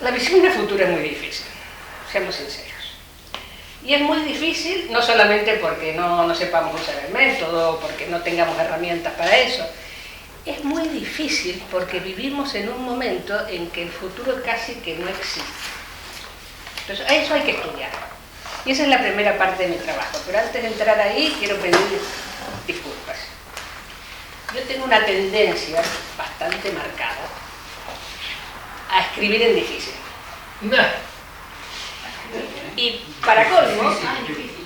La visión del futuro es muy difícil, seamos sinceros. Y es muy difícil, no solamente porque no sepamos usar el método, porque no tengamos herramientas para eso. Es muy difícil porque vivimos en un momento en que el futuro casi que no existe. Entonces, a eso hay que estudiar. Y esa es la primera parte de mi trabajo. Pero antes de entrar ahí, quiero pedir disculpas. Yo tengo una tendencia bastante marcada a escribir en difícil. Y para colmo,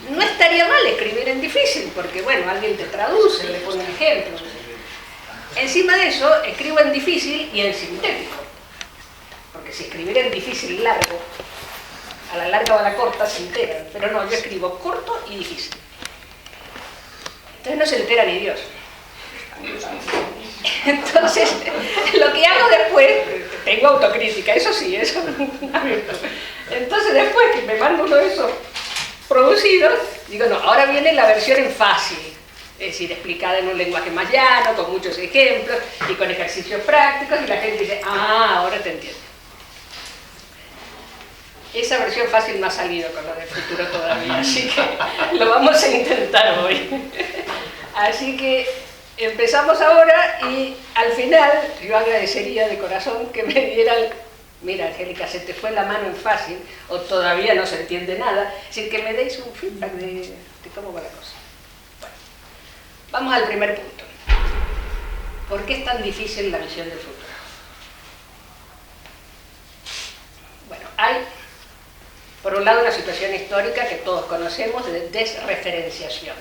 no estaría mal escribir en difícil, porque bueno, alguien te traduce, le pone ejemplos. Encima de eso, escribo en difícil y en sintético. Porque si escribiera en difícil largo, a la larga o a la corta se enteran. Pero no, yo escribo corto y difícil. Entonces no se entera ni Dios. Entonces, lo que hago después, tengo autocrítica, eso sí, eso. Entonces después que me mando uno de esos producidos, digo, no, ahora viene la versión en fácil, es decir, explicada en un lenguaje más llano, con muchos ejemplos y con ejercicios prácticos, y la gente dice, ah, ahora te entiendo. Esa versión fácil no ha salido con lo del futuro todavía, así que lo vamos a intentar hoy. Así que empezamos ahora y al final yo agradecería de corazón que me dieran, mira Angélica, se te fue la mano en fácil o todavía no se entiende nada, es decir, que me deis un feedback de cómo va la cosa. Bueno, vamos al primer punto. ¿Por qué es tan difícil la visión del futuro? Bueno, hay por un lado una situación histórica que todos conocemos de desreferenciación.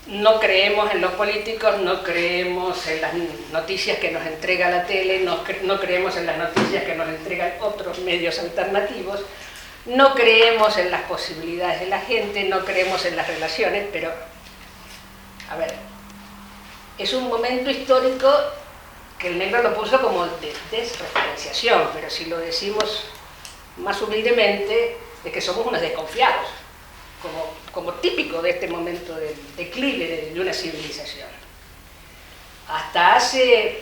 No creemos en los políticos, no creemos en las noticias que nos entrega la tele, no creemos en las noticias que nos entregan otros medios alternativos, no creemos en las posibilidades de la gente, no creemos en las relaciones, pero, a ver, es un momento histórico que el negro lo puso como de desreferenciación, pero si lo decimos más humildemente, es que somos unos desconfiados. Como típico de este momento del declive de una civilización. Hasta hace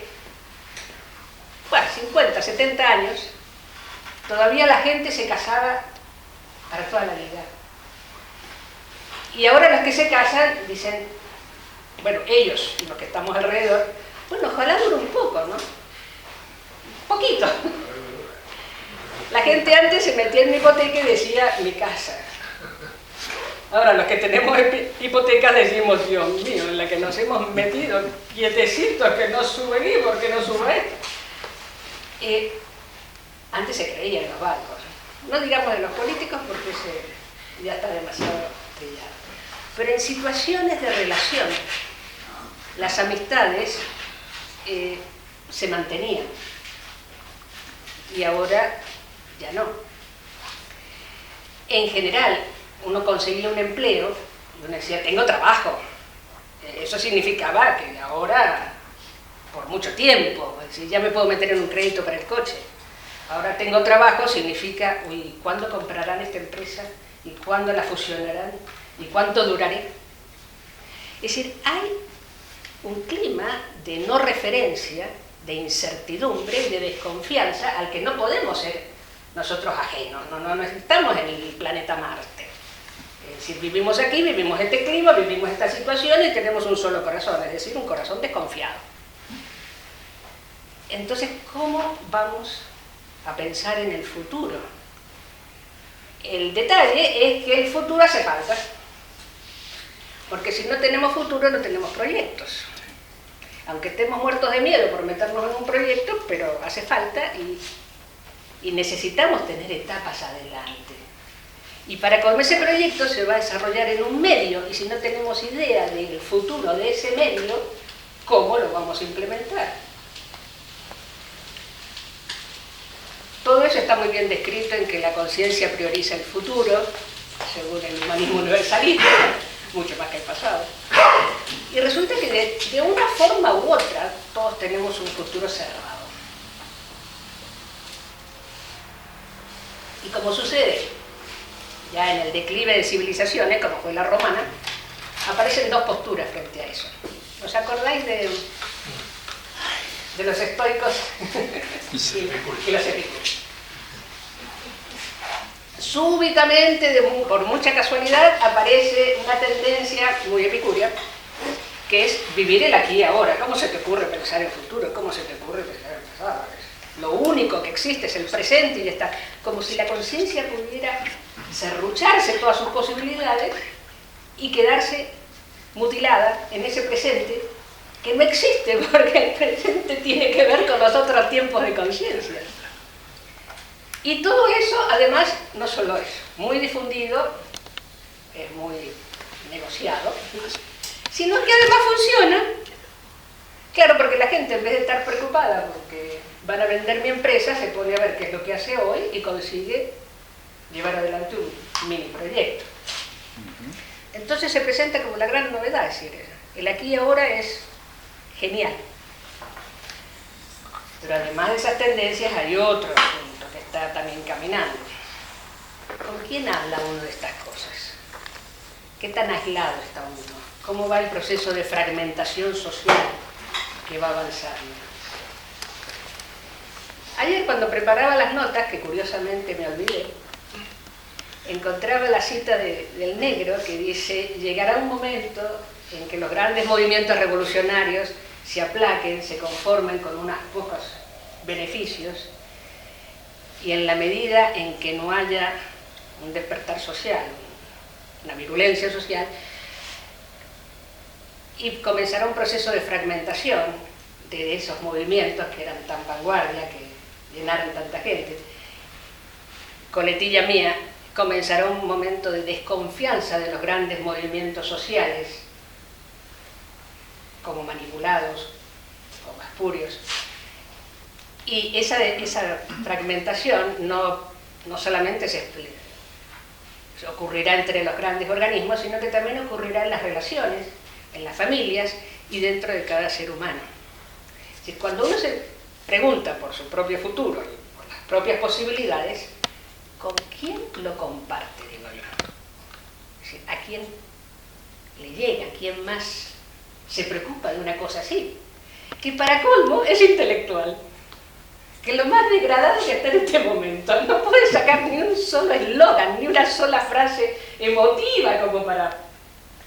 50, 70 años, todavía la gente se casaba para toda la vida. Y ahora los que se casan dicen, bueno, ellos, los que estamos alrededor, bueno, ojalá dure un poco, ¿no? Un poquito. La gente antes se metía en mi hipoteca y decía, mi casa. Ahora, los que tenemos hipotecas decimos, Dios mío, en la que nos hemos metido, quietecitos, que no sube el IVA, que no sube esto. Antes se creía en los bancos. No digamos de los políticos porque ya está demasiado trillado. Pero en situaciones de relación, las amistades se mantenían. Y ahora ya no. En general, uno conseguía un empleo y uno decía, tengo trabajo. Eso significaba que ahora, por mucho tiempo, es decir, ya me puedo meter en un crédito para el coche. Ahora tengo trabajo significa, uy, ¿cuándo comprarán esta empresa? ¿Y cuándo la fusionarán? ¿Y cuánto duraré? Es decir, hay un clima de no referencia, de incertidumbre y de desconfianza al que no podemos ser nosotros ajenos. No estamos en el planeta Marte. Es decir, vivimos aquí, vivimos este clima, vivimos esta situación y tenemos un solo corazón, es decir, un corazón desconfiado. Entonces, ¿cómo vamos a pensar en el futuro? El detalle es que el futuro hace falta, porque si no tenemos futuro no tenemos proyectos. Aunque estemos muertos de miedo por meternos en un proyecto, pero hace falta y necesitamos tener etapas adelante. Y para que ese proyecto se va a desarrollar en un medio, y si no tenemos idea del futuro de ese medio, ¿cómo lo vamos a implementar? Todo eso está muy bien descrito en que la conciencia prioriza el futuro, según el humanismo universalista, mucho más que el pasado. Y resulta que de una forma u otra, todos tenemos un futuro cerrado. Y como sucede ya en el declive de civilizaciones, como fue la romana, aparecen dos posturas frente a eso. ¿Os acordáis de de los estoicos y los epicúreos. Súbitamente, por mucha casualidad, aparece una tendencia muy epicúrea, que es vivir el aquí y ahora. ¿Cómo se te ocurre pensar en futuro? ¿Cómo se te ocurre pensar en pasado? Lo único que existe es el presente y ya está. Como si la conciencia pudiera serrucharse todas sus posibilidades y quedarse mutilada en ese presente que no existe, porque el presente tiene que ver con los otros tiempos de conciencia. Y todo eso, además, no solo es muy difundido, es muy negociado, sino que además funciona. Claro, porque la gente, en vez de estar preocupada porque van a vender mi empresa, se pone a ver qué es lo que hace hoy y consigue llevar adelante un mini proyecto. Entonces se presenta como la gran novedad, es decir, el aquí y ahora es genial. Pero además de esas tendencias hay otro asunto que está también caminando. ¿Con quién habla uno de estas cosas? ¿Qué tan aislado está uno? ¿Cómo va el proceso de fragmentación social que va avanzando? Ayer, cuando preparaba las notas, que curiosamente me olvidé, encontraba la cita del Negro que dice: llegará un momento en que los grandes movimientos revolucionarios se aplaquen, se conformen con unos pocos beneficios, y en la medida en que no haya un despertar social, una virulencia social, y comenzará un proceso de fragmentación de esos movimientos que eran tan vanguardia, que llenaron tanta gente. Coletilla mía, comenzará un momento de desconfianza de los grandes movimientos sociales como manipulados, como espurios. Y esa fragmentación no solamente se ocurrirá entre los grandes organismos, sino que también ocurrirá en las relaciones, en las familias y dentro de cada ser humano. Es decir, cuando uno se pregunta por su propio futuro y por las propias posibilidades, ¿con quién lo comparte, digo yo? Es decir, ¿a quién le llega? ¿A quién más se preocupa de una cosa así? Que para colmo es intelectual. Que lo más degradado que está en este momento, no puede sacar ni un solo eslogan, ni una sola frase emotiva como para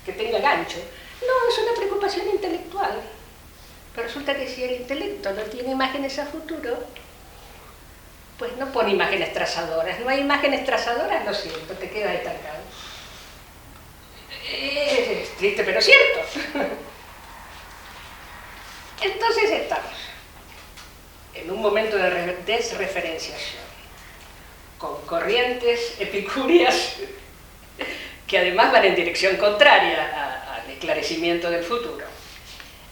que tenga gancho. No, es una preocupación intelectual. Pero resulta que si el intelecto no tiene imágenes a futuro, pues no pone imágenes trazadoras. No hay imágenes trazadoras, lo siento, te quedas estancado. Es triste, pero cierto. Entonces estamos en un momento de desreferenciación, con corrientes epicúreas que además van en dirección contraria al esclarecimiento del futuro.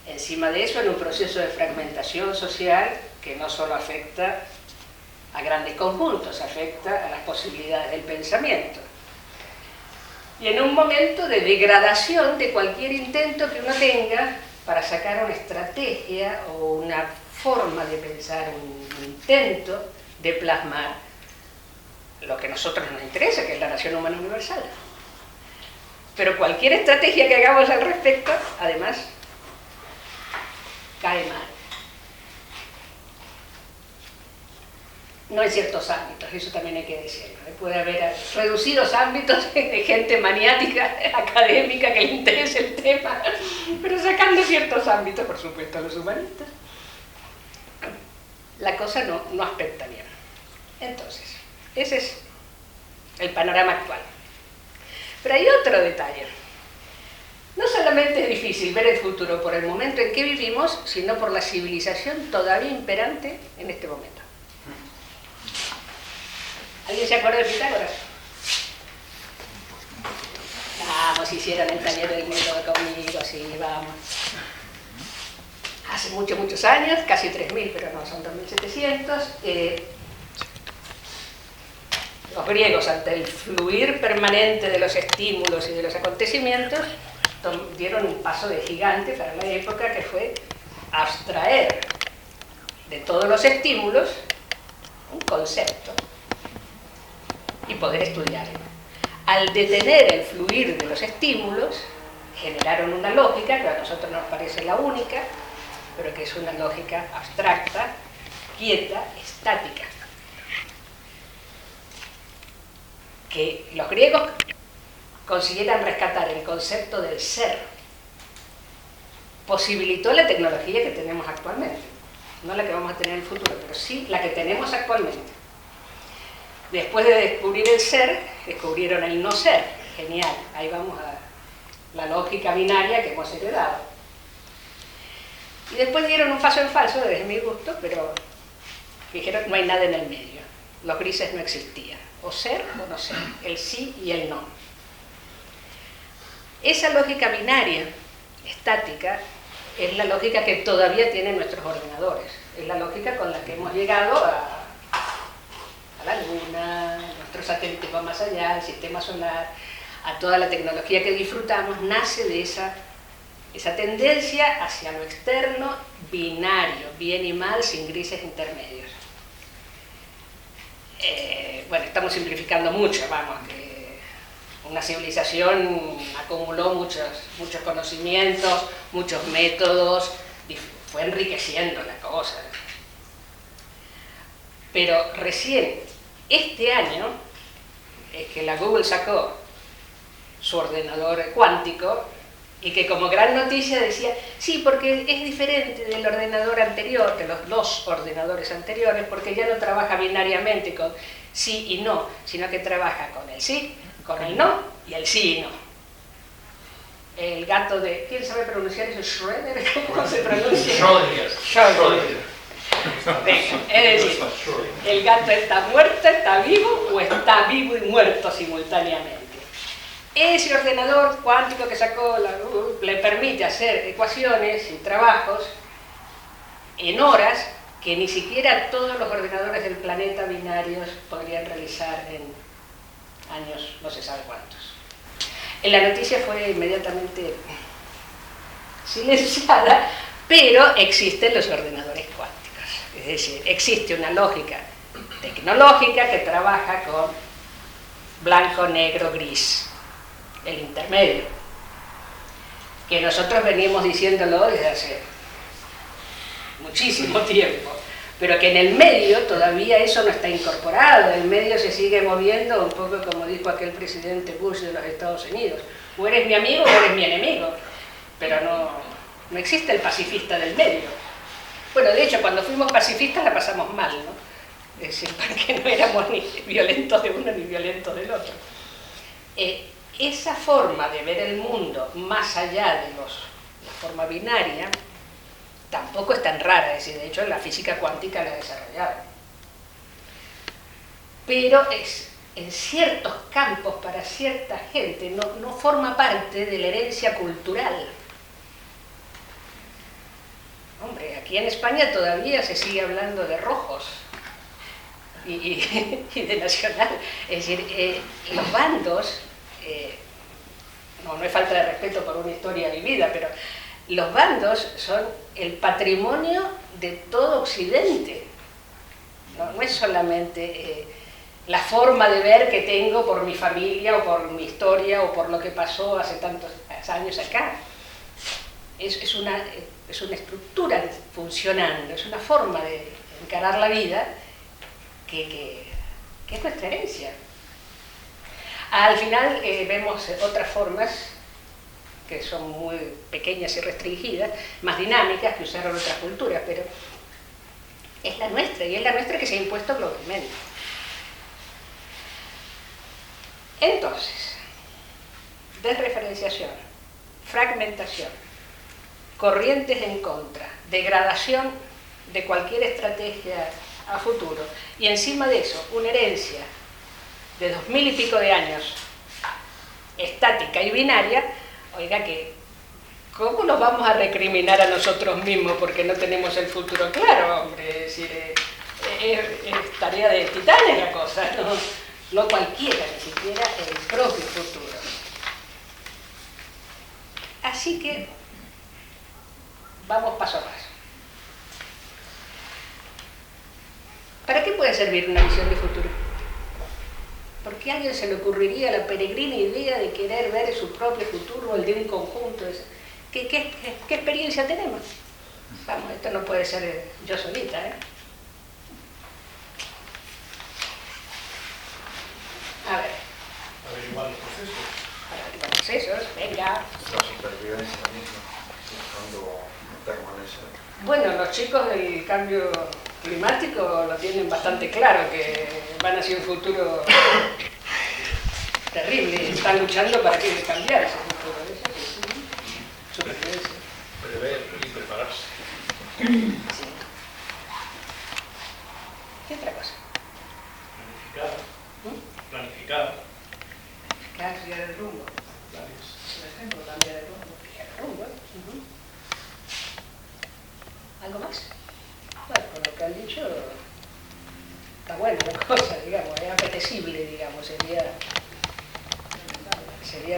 Encima de eso, en un proceso de fragmentación social que no solo afecta a grandes conjuntos, afecta a las posibilidades del pensamiento. Y en un momento de degradación de cualquier intento que uno tenga para sacar una estrategia o una forma de pensar, un intento de plasmar lo que a nosotros nos interesa, que es la nación humana universal. Pero cualquier estrategia que hagamos al respecto, además, cae mal. No en ciertos ámbitos, eso también hay que decirlo. Puede haber reducidos ámbitos de gente maniática, académica, que le interese el tema, pero sacando ciertos ámbitos, por supuesto, a los humanistas, la cosa no aspecta bien. Entonces, ese es el panorama actual. Pero hay otro detalle. No solamente es difícil ver el futuro por el momento en que vivimos, sino por la civilización todavía imperante en este momento. ¿Alguien se acuerda de Pitágoras? Vamos, hicieron el taller del mundo conmigo, sí, vamos. Hace muchos años, casi 3.000, pero no, son 2.700, los griegos, ante el fluir permanente de los estímulos y de los acontecimientos, dieron un paso de gigante para la época, que fue abstraer de todos los estímulos un concepto y poder estudiarlo. Al detener el fluir de los estímulos, generaron una lógica que a nosotros nos parece la única, pero que es una lógica abstracta, quieta, estática. Que los griegos consiguieran rescatar el concepto del ser posibilitó la tecnología que tenemos actualmente. No la que vamos a tener en el futuro, pero sí la que tenemos actualmente. Después de descubrir el ser, descubrieron el no ser. Genial, ahí vamos a la lógica binaria que hemos heredado. Y después dieron un paso en falso, desde mi gusto, pero dijeron no hay nada en el medio. Los grises no existían. O ser o no ser, el sí y el no. Esa lógica binaria, estática, es la lógica que todavía tienen nuestros ordenadores. Es la lógica con la que hemos llegado a la Luna, nuestros satélites van más allá, el sistema solar, a toda la tecnología que disfrutamos, nace de esa tendencia hacia lo externo binario, bien y mal, sin grises intermedios. Bueno, estamos simplificando mucho, vamos, que una civilización acumuló muchos conocimientos, muchos métodos, y fue enriqueciendo la cosa. Pero recién, este año, es que la Google sacó su ordenador cuántico y que como gran noticia decía, sí, porque es diferente del ordenador anterior, de los dos ordenadores anteriores, porque ya no trabaja binariamente con sí y no, sino que trabaja con el sí, con el no y el sí y no. El gato de... ¿Quién sabe pronunciar eso? ¿Schroeder? ¿Cómo se pronuncia? Schrödinger. Es decir, el gato está muerto, está vivo o está vivo y muerto simultáneamente. Ese ordenador cuántico que sacó la Google le permite hacer ecuaciones y trabajos en horas que ni siquiera todos los ordenadores del planeta binarios podrían realizar en años no se sabe cuántos. La noticia fue inmediatamente silenciada, pero existen los ordenadores cuánticos. Es decir, existe una lógica tecnológica que trabaja con blanco, negro, gris, el intermedio, que nosotros venimos diciéndolo desde hace muchísimo tiempo, pero que en el medio todavía eso no está incorporado, el medio se sigue moviendo un poco como dijo aquel presidente Bush de los Estados Unidos, o eres mi amigo o eres mi enemigo, pero no existe el pacifista del medio. Bueno, de hecho, cuando fuimos pacifistas la pasamos mal, ¿no? Es decir, porque no éramos ni violentos de uno ni violentos del otro. Esa forma de ver el mundo más allá de la forma binaria tampoco es tan rara, es decir, de hecho la física cuántica la ha desarrollado. Pero en ciertos campos para cierta gente no forma parte de la herencia cultural. Hombre, aquí en España todavía se sigue hablando de rojos y de nacional. Es decir, los bandos, no es falta de respeto por una historia vivida, pero los bandos son el patrimonio de todo Occidente. No es solamente la forma de ver que tengo por mi familia o por mi historia o por lo que pasó hace tantos años acá. Es una estructura funcionando, es una forma de encarar la vida que es nuestra herencia. Al final vemos otras formas que son muy pequeñas y restringidas, más dinámicas que usaron otras culturas, pero es la nuestra y es la nuestra que se ha impuesto globalmente. Entonces, desreferenciación, fragmentación, corrientes en contra, degradación de cualquier estrategia a futuro y encima de eso una herencia de 2000 y pico de años estática y binaria, oiga que ¿cómo nos vamos a recriminar a nosotros mismos porque no tenemos el futuro claro, hombre? Es decir, es tarea de titanes la cosa, no cualquiera, ni siquiera el propio futuro. Así que vamos paso a paso. ¿Para qué puede servir una visión de futuro? ¿Por qué a alguien se le ocurriría la peregrina idea de querer ver su propio futuro o el de un conjunto? ¿Qué experiencia tenemos? Vamos, esto no puede ser yo solita, ¿eh? A ver. Averiguar los procesos. Averiguar los procesos, venga. La supervivencia misma, buscando permanecer. Bueno, los chicos del cambio climático lo tienen bastante claro, que van hacia un futuro terrible. Están luchando para que cambiar ese futuro. Supervivencia. Prever y prepararse. Sí. ¿Qué otra cosa? Planificar. Cambiar el rumbo. Planes. Por ejemplo, cambiar el rumbo. Cambiar el rumbo. ¿Algo más? Bueno, con lo que han dicho, está buena la cosa, digamos, es apetecible, digamos, sería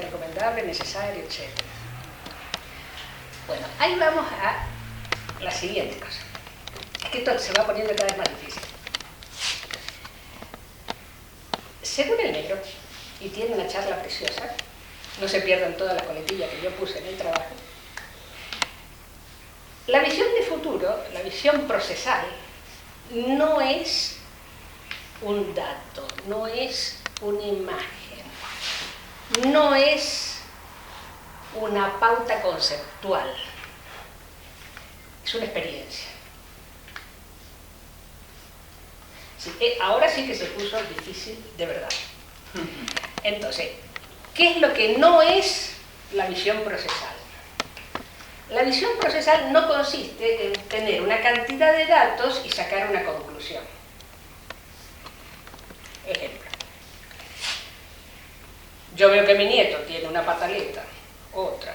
recomendable, necesario, etc. Bueno, ahí vamos a la siguiente cosa. Es que esto se va poniendo cada vez más difícil. Según el negro, y tiene una charla preciosa, no se pierdan todas las coletillas que yo puse en el trabajo, la visión de futuro, la visión procesal, no es un dato, no es una imagen, no es una pauta conceptual, es una experiencia. Sí, ahora sí que se puso difícil de verdad. Entonces, ¿qué es lo que no es la visión procesal? La visión procesal no consiste en tener una cantidad de datos y sacar una conclusión. Ejemplo. Yo veo que mi nieto tiene una pataleta, otra,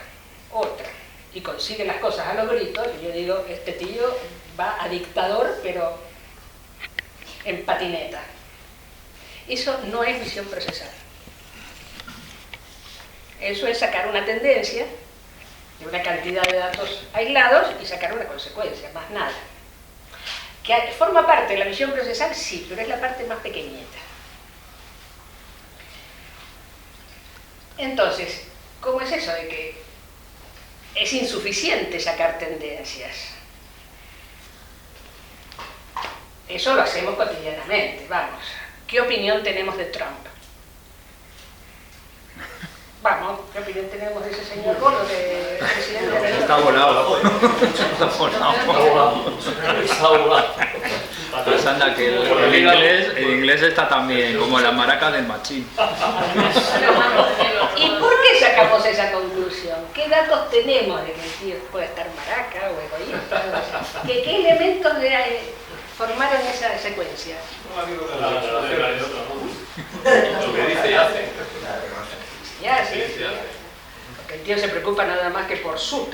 y consigue las cosas a los gritos, y yo digo, este tío va a dictador, pero en patineta. Eso no es visión procesal. Eso es sacar una tendencia de una cantidad de datos aislados y sacar una consecuencia, más nada. ¿Que forma parte de la visión procesal? Sí, pero es la parte más pequeñita. Entonces, ¿cómo es eso de que es insuficiente sacar tendencias? Eso lo hacemos cotidianamente, vamos. ¿Qué opinión tenemos de Trump? Vamos, ¿qué opinión tenemos de ese señor gordo de presidente de la Está volado. Está volado. Está volado. Pues anda, que el inglés está también, como la maraca del machín. ¿Y por qué sacamos esa conclusión? ¿Qué datos tenemos de que el tío puede estar maraca o egoísta? ¿Qué elementos formaron esa secuencia? Lo que dice y hace. Ya, sí. Porque el tío se preocupa nada más que por su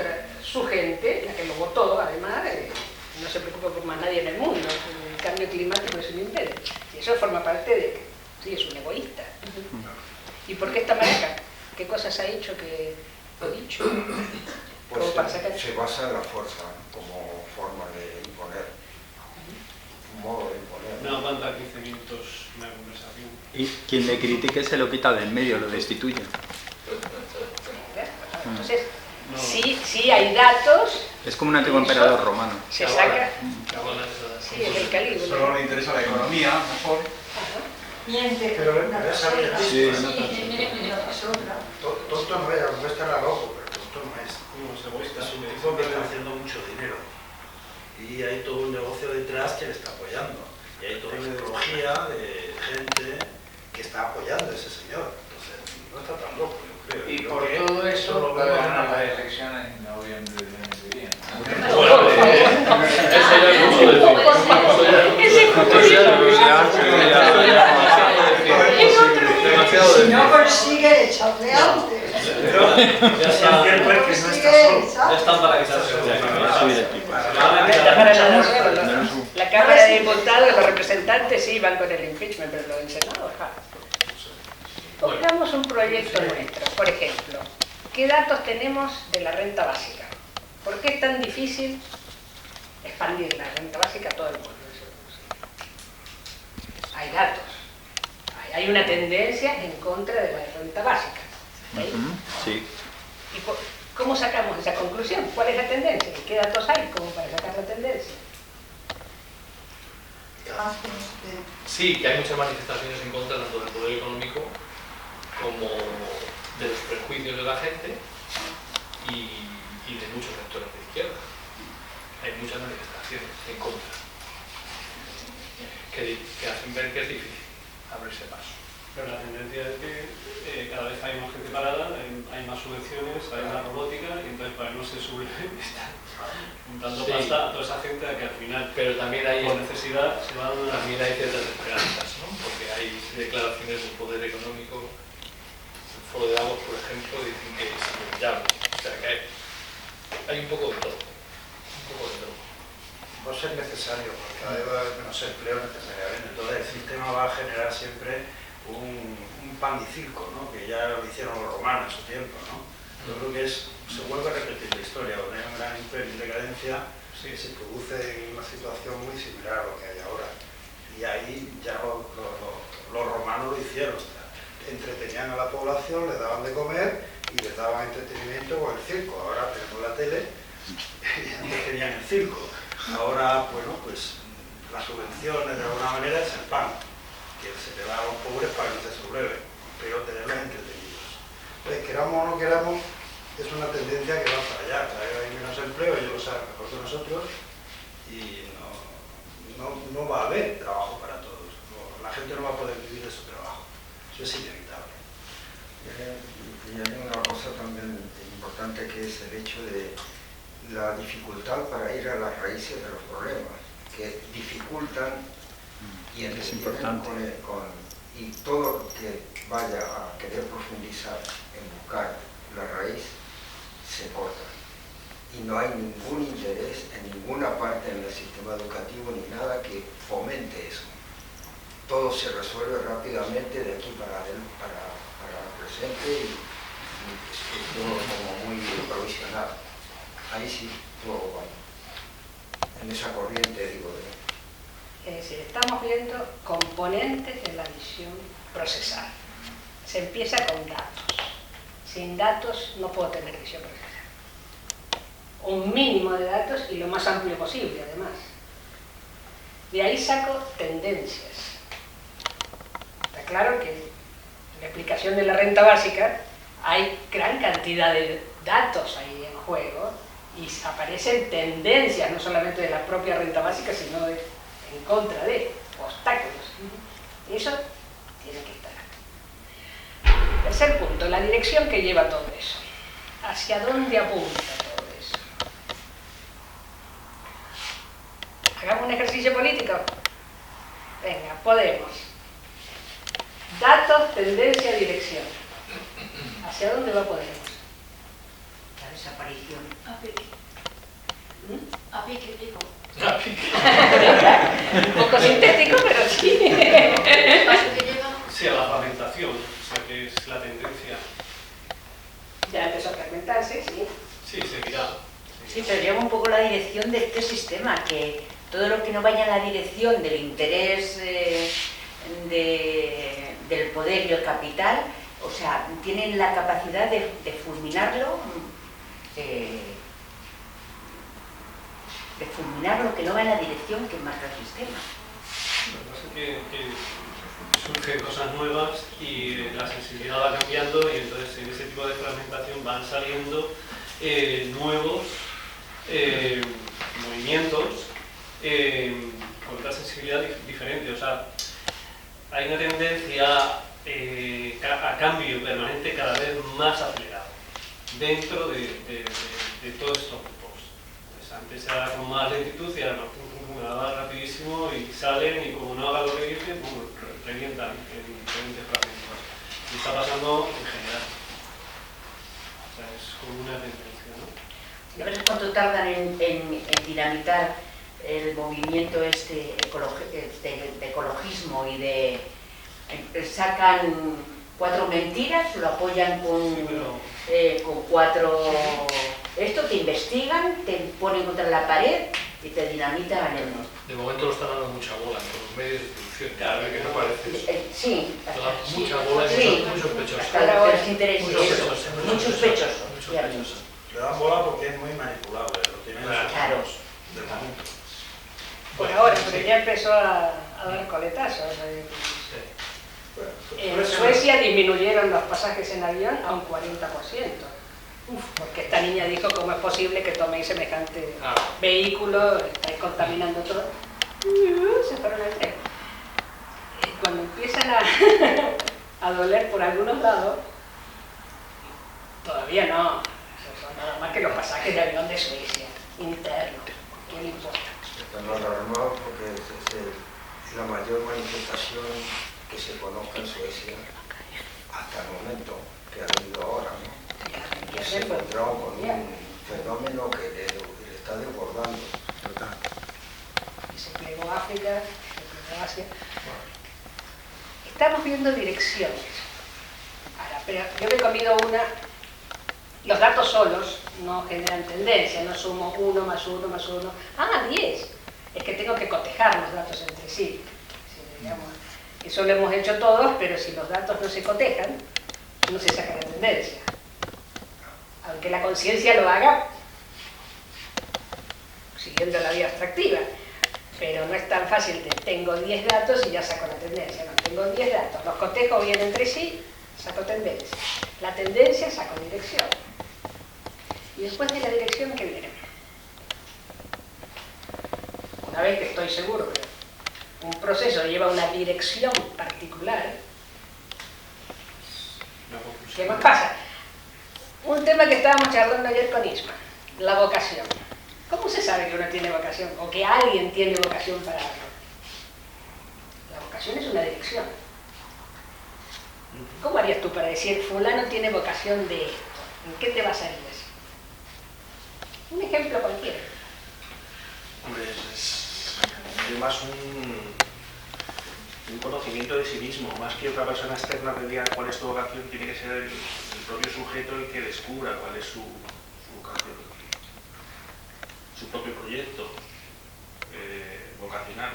gente, la que lo votó además, no se preocupa por más nadie en el mundo. El cambio climático es un invento. Y eso forma parte de... Sí, es un egoísta. ¿Y por qué está maraca? ¿Qué cosas ha hecho que lo dicho? Pues para sacar... se basa en la fuerza como forma de imponer, un modo de imponer. No aguanta 15 minutos una conversación. Y quien le critique se lo quita del medio, lo destituye. Entonces, sí hay datos. Es como un antiguo emperador romano. Se saca... Sí, Sí, en el calibre. Solo le interesa la economía, mejor. Miente. Pero una esa persona. sí, Tonto tonto no es, aunque estará loco, pero tonto no es. Unos egoístas. Es un tipo que está haciendo mucho dinero y hay todo un negocio detrás que le está apoyando y hay toda una ideología de gente que está apoyando a ese señor, entonces no está tan loco, yo creo. Y Creo por que todo eso lo va a veo ganar en la elección en noviembre del año que viene. Bueno, eso ya es mucho Si no consigue echarle antes. Ya está, Si no consigue, ya están para quitarse. La Cámara de Diputados, los representantes sí van con el impeachment, pero los del Senado, ja. Pongamos un proyecto nuestro, por ejemplo, ¿qué datos tenemos de la renta básica? ¿Por qué es tan difícil expandir la renta básica a todo el mundo? Hay datos, hay una tendencia en contra de la renta básica. ¿Sí? Sí. ¿Cómo sacamos esa conclusión? ¿Cuál es la tendencia? ¿Qué datos hay como para sacar la tendencia? Sí, que hay muchas manifestaciones en contra tanto del poder económico como de los prejuicios de la gente y de muchos sectores de izquierda. Hay muchas manifestaciones en contra que hacen ver que es difícil abrirse paso. Pero la tendencia es que cada vez hay más gente parada, hay más subvenciones, hay más robótica, y entonces para no se sube está dando Sí. pasta a toda esa gente a que al final, Pero también hay, por necesidad, se van a... también hay ciertas esperanzas, ¿no? Porque hay declaraciones del poder económico. El Foro de Davos, por ejemplo, dicen que es inevitable. O sea que hay un poco de todo. Un poco de todo. Va a ser necesario, porque cada vez va a haber menos empleo necesariamente. Entonces el sistema va a generar siempre un pan y circo, ¿no? Que ya lo hicieron los romanos en su tiempo, ¿no? Yo creo que se vuelve a repetir la historia, donde hay un gran imperio en decadencia, sí, se produce en una situación muy similar a lo que hay ahora. Y ahí ya los romanos lo hicieron, o sea, entretenían a la población, les daban de comer y les daban entretenimiento con el circo. Ahora tenemos la tele y antes tenían el circo. Ahora, bueno, pues las subvenciones de alguna manera es el pan, que se le da a los pobres para que no se subleven, pero tenerlos entretenidos. Entonces, queramos o no queramos, es una tendencia que va para allá. Cada vez hay menos empleo, ellos lo saben mejor que nosotros, y no va a haber trabajo para todos. La gente no va a poder vivir de su trabajo. Eso es inevitable. Y hay una cosa también importante que es el hecho de la dificultad para ir a las raíces de los problemas, que dificultan y es importante. y todo lo que vaya a querer profundizar en buscar la raíz se corta. Y no hay ningún interés en ninguna parte en el sistema educativo ni nada que fomente eso. Todo se resuelve rápidamente de aquí para el presente y es todo como muy provisional. Ahí sí, todo va en esa corriente, digo. Es decir, estamos viendo componentes de la visión procesal. Se empieza con datos. Sin datos no puedo tener visión procesal. Un mínimo de datos y lo más amplio posible, además. De ahí saco tendencias. Está claro que en la explicación de la renta básica hay gran cantidad de datos ahí en juego y aparecen tendencias, no solamente de la propia renta básica, sino en contra de obstáculos. Eso tiene que estar. Tercer punto, la dirección que lleva todo eso. ¿Hacia dónde apunta todo eso? Hagamos un ejercicio político. Venga, Podemos. Datos, tendencia, dirección. ¿Hacia dónde va Podemos? La desaparición. A pique. A pique, digo. Un poco sintético, pero sí. El paso que lleva. Sí, a la fragmentación, o sea que es la tendencia. Ya empezó a fragmentarse, sí. Sí, seguirá. Sí, pero lleva un poco la dirección de este sistema, que todo lo que no vaya en la dirección del interés del poder y el capital, o sea, tienen la capacidad de fulminarlo, de fulminar lo que no va en la dirección que marca el sistema. Lo que pasa es que surgen cosas nuevas y la sensibilidad va cambiando y entonces en ese tipo de fragmentación van saliendo nuevos movimientos con otra sensibilidad diferente. O sea, hay una tendencia a cambio permanente cada vez más acelerado dentro de todos estos grupos. Pues antes era con más lentitud y ahora va rapidísimo y salen y como no haga lo que dicen, revientan en diferentes fragmentos. Y está pasando en general. O sea, es como una tendencia, ¿no? ¿Y a ver cuánto tardan en dinamitar el movimiento de ecologismo y de... sacan 4 mentiras, lo apoyan con 4... Esto te investigan, te ponen contra la pared y te dinamitan. De momento lo están dando mucha bola con los medios de distribución. Claro, que no parece eso. Sí. Mucha bola y sí, muy sospechoso. hasta los intereses. Muy sospechoso. Muy sospechoso. Muy sospechoso. Le dan bola porque es muy manipulable, lo tienen en sus Claro. manos de momento. Por ahora, pero ya empezó a dar coletazos. En Suecia disminuyeron los pasajes en avión a un 40%. Porque esta niña dijo cómo es posible que toméis semejante vehículo, estáis contaminando todo. Se fueron al tren. Y cuando empiezan a doler por algunos lados, todavía no. Eso son nada más que los pasajes de avión de Suecia, internos. ¿Qué le importa? Están alarmados porque es la mayor manifestación que se conozca en Suecia hasta el momento, que ha habido ahora, ¿no? Y se encontraron con un fenómeno que le está desbordando. Y se plegó África, se plegó Asia. Estamos viendo direcciones. Ahora, pero yo me he comido una. Los datos solos no generan tendencia, no sumo 1 más 1 más 1. 10. Es que tengo que cotejar los datos entre sí. Digamos, eso lo hemos hecho todos, pero si los datos no se cotejan, no se saca la tendencia. Aunque la conciencia lo haga siguiendo la vía abstractiva. Pero no es tan fácil de tengo 10 datos y ya saco la tendencia. No, tengo 10 datos, los cotejo bien entre sí, saco tendencia. La tendencia saco dirección. Y después de la dirección, ¿qué viene? Una vez que estoy seguro que un proceso lleva una dirección particular, ¿qué más pasa? Un tema que estábamos charlando ayer con Isma, la vocación. ¿Cómo se sabe que uno tiene vocación o que alguien tiene vocación para algo? La vocación es una dirección. ¿Cómo harías tú para decir fulano tiene vocación de esto? ¿En qué te basarías? Un ejemplo cualquiera. Hombre, es más un conocimiento de sí mismo, más que otra persona externa que diga cuál es tu vocación, tiene que ser el propio sujeto el que descubra cuál es su vocación, su propio proyecto vocacional.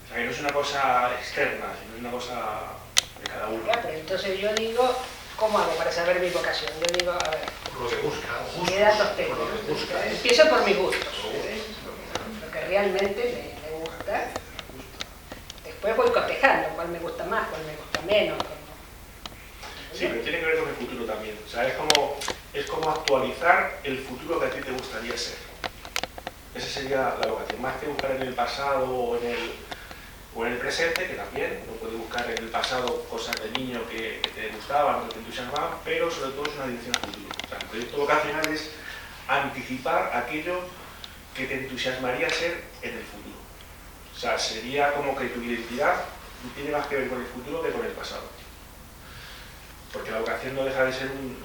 O sea, que no es una cosa externa, sino es una cosa de cada uno. Claro, pero entonces yo digo, ¿cómo hago para saber mi vocación? Yo digo, a ver, Por lo que busca. ¿qué datos tengo? Por lo que busca. Empiezo por mis gustos. Lo que realmente me gusta. Después voy cotejando cuál me gusta más, cuál me gusta menos. Sí, pero tiene que ver con el futuro también. O sea, es como actualizar el futuro que a ti te gustaría ser. Esa sería la vocación. Más que buscar en el pasado o en el presente, que también, no puedes buscar en el pasado cosas de niño que te gustaban, que te entusiasmaban, pero sobre todo es una dirección al futuro. O sea, el proyecto vocacional es anticipar aquello que te entusiasmaría ser en el futuro. O sea, sería como que tu identidad tiene más que ver con el futuro que con el pasado. Porque la vocación no deja de ser un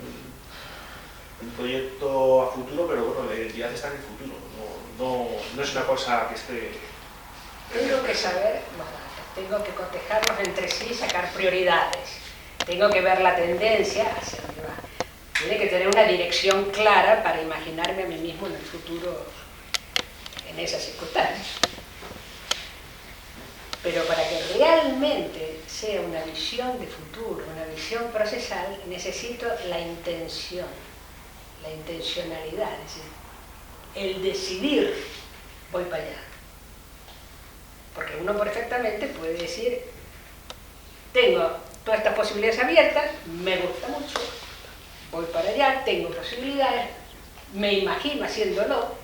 proyecto a futuro, pero bueno, la identidad está en el futuro. No es una cosa que esté... Tengo que saber los datos, tengo que cotejarlos entre sí, sacar prioridades, tengo que ver la tendencia hacia dónde va. Tiene que tener una dirección clara para imaginarme a mí mismo en el futuro en esas circunstancias. Pero para que realmente sea una visión de futuro, una visión procesal, necesito la intención, la intencionalidad, es decir, el decidir, voy para allá. Porque uno perfectamente puede decir, tengo todas estas posibilidades abiertas, me gusta mucho, voy para allá, tengo posibilidades, me imagino haciéndolo,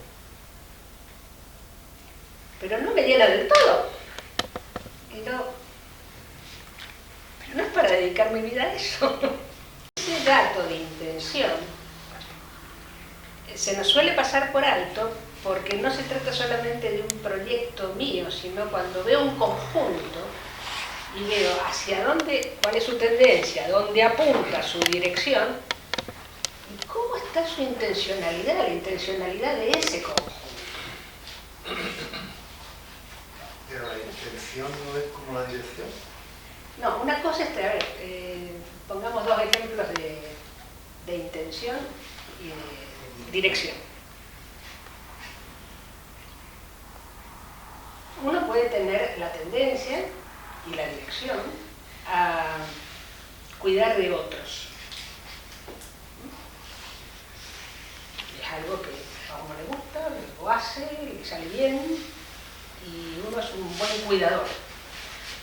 pero no me llena del todo. Pero no es para dedicar mi vida a eso. Ese dato de intención se nos suele pasar por alto porque no se trata solamente de un proyecto mío, sino cuando veo un conjunto y veo hacia dónde, cuál es su tendencia, dónde apunta su dirección y cómo está su intencionalidad, la intencionalidad de ese conjunto. Pero la intención no es como la dirección. No, una cosa es, a ver, pongamos dos ejemplos de intención y de dirección. Uno puede tener la tendencia y la dirección a cuidar de otros. algo que a uno le gusta, lo hace, le sale bien y uno es un buen cuidador.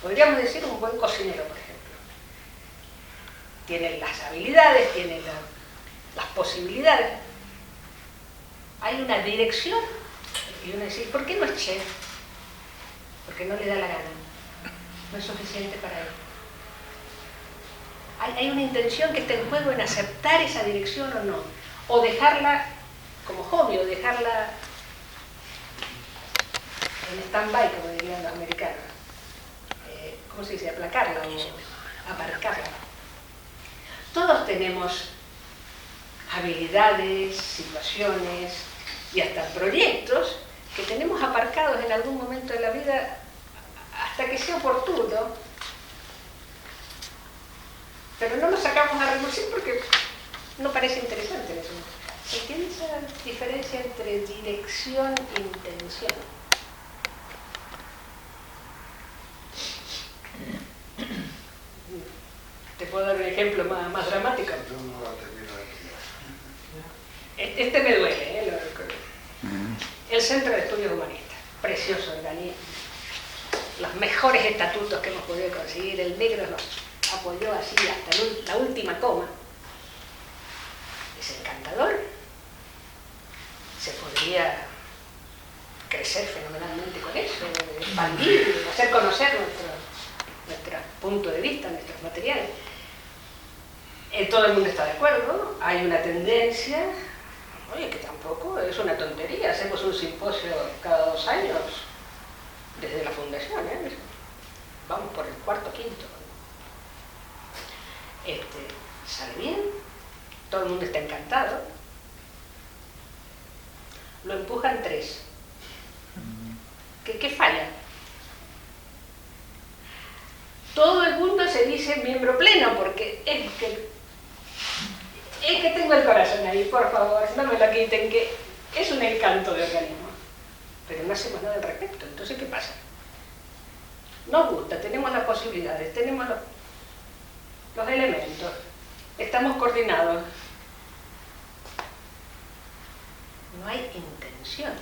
Podríamos decir un buen cocinero, por ejemplo. Tiene las habilidades, tiene las posibilidades. Hay una dirección y uno dice, ¿por qué no es chef? Porque no le da la gana. No es suficiente para él. Hay una intención que está en juego en aceptar esa dirección o no. O dejarla como hobby, o dejarla en stand-by, como dirían los americanos. ¿Cómo se dice? Aplacarla o aparcarla. Todos tenemos habilidades, situaciones y hasta proyectos que tenemos aparcados en algún momento de la vida hasta que sea oportuno, pero no los sacamos a relucir porque no parece interesante en eso. ¿Se entiende esa diferencia entre dirección e intención? Te puedo dar un ejemplo más dramático. Este me duele, lo recuerdo. El Centro de Estudios Humanistas, precioso organismo, los mejores estatutos que hemos podido conseguir, el negro nos apoyó así hasta la última coma. Es encantador, se podría crecer fenomenalmente con eso, expandir, hacer conocer nuestro punto de vista, nuestros materiales. Todo el mundo está de acuerdo, hay una tendencia, oye, que tampoco es una tontería, hacemos un simposio cada 2 años desde la fundación, vamos por el 4º o 5º. Sale bien, todo el mundo está encantado, lo empujan 3. ¿Qué falla? Todo el mundo se dice miembro pleno porque es que tengo el corazón ahí, por favor, no me lo quiten, que es un encanto de organismo, pero no hacemos nada al respecto. Entonces, ¿qué pasa? Nos gusta, tenemos las posibilidades, tenemos los elementos, estamos coordinados. No hay intención.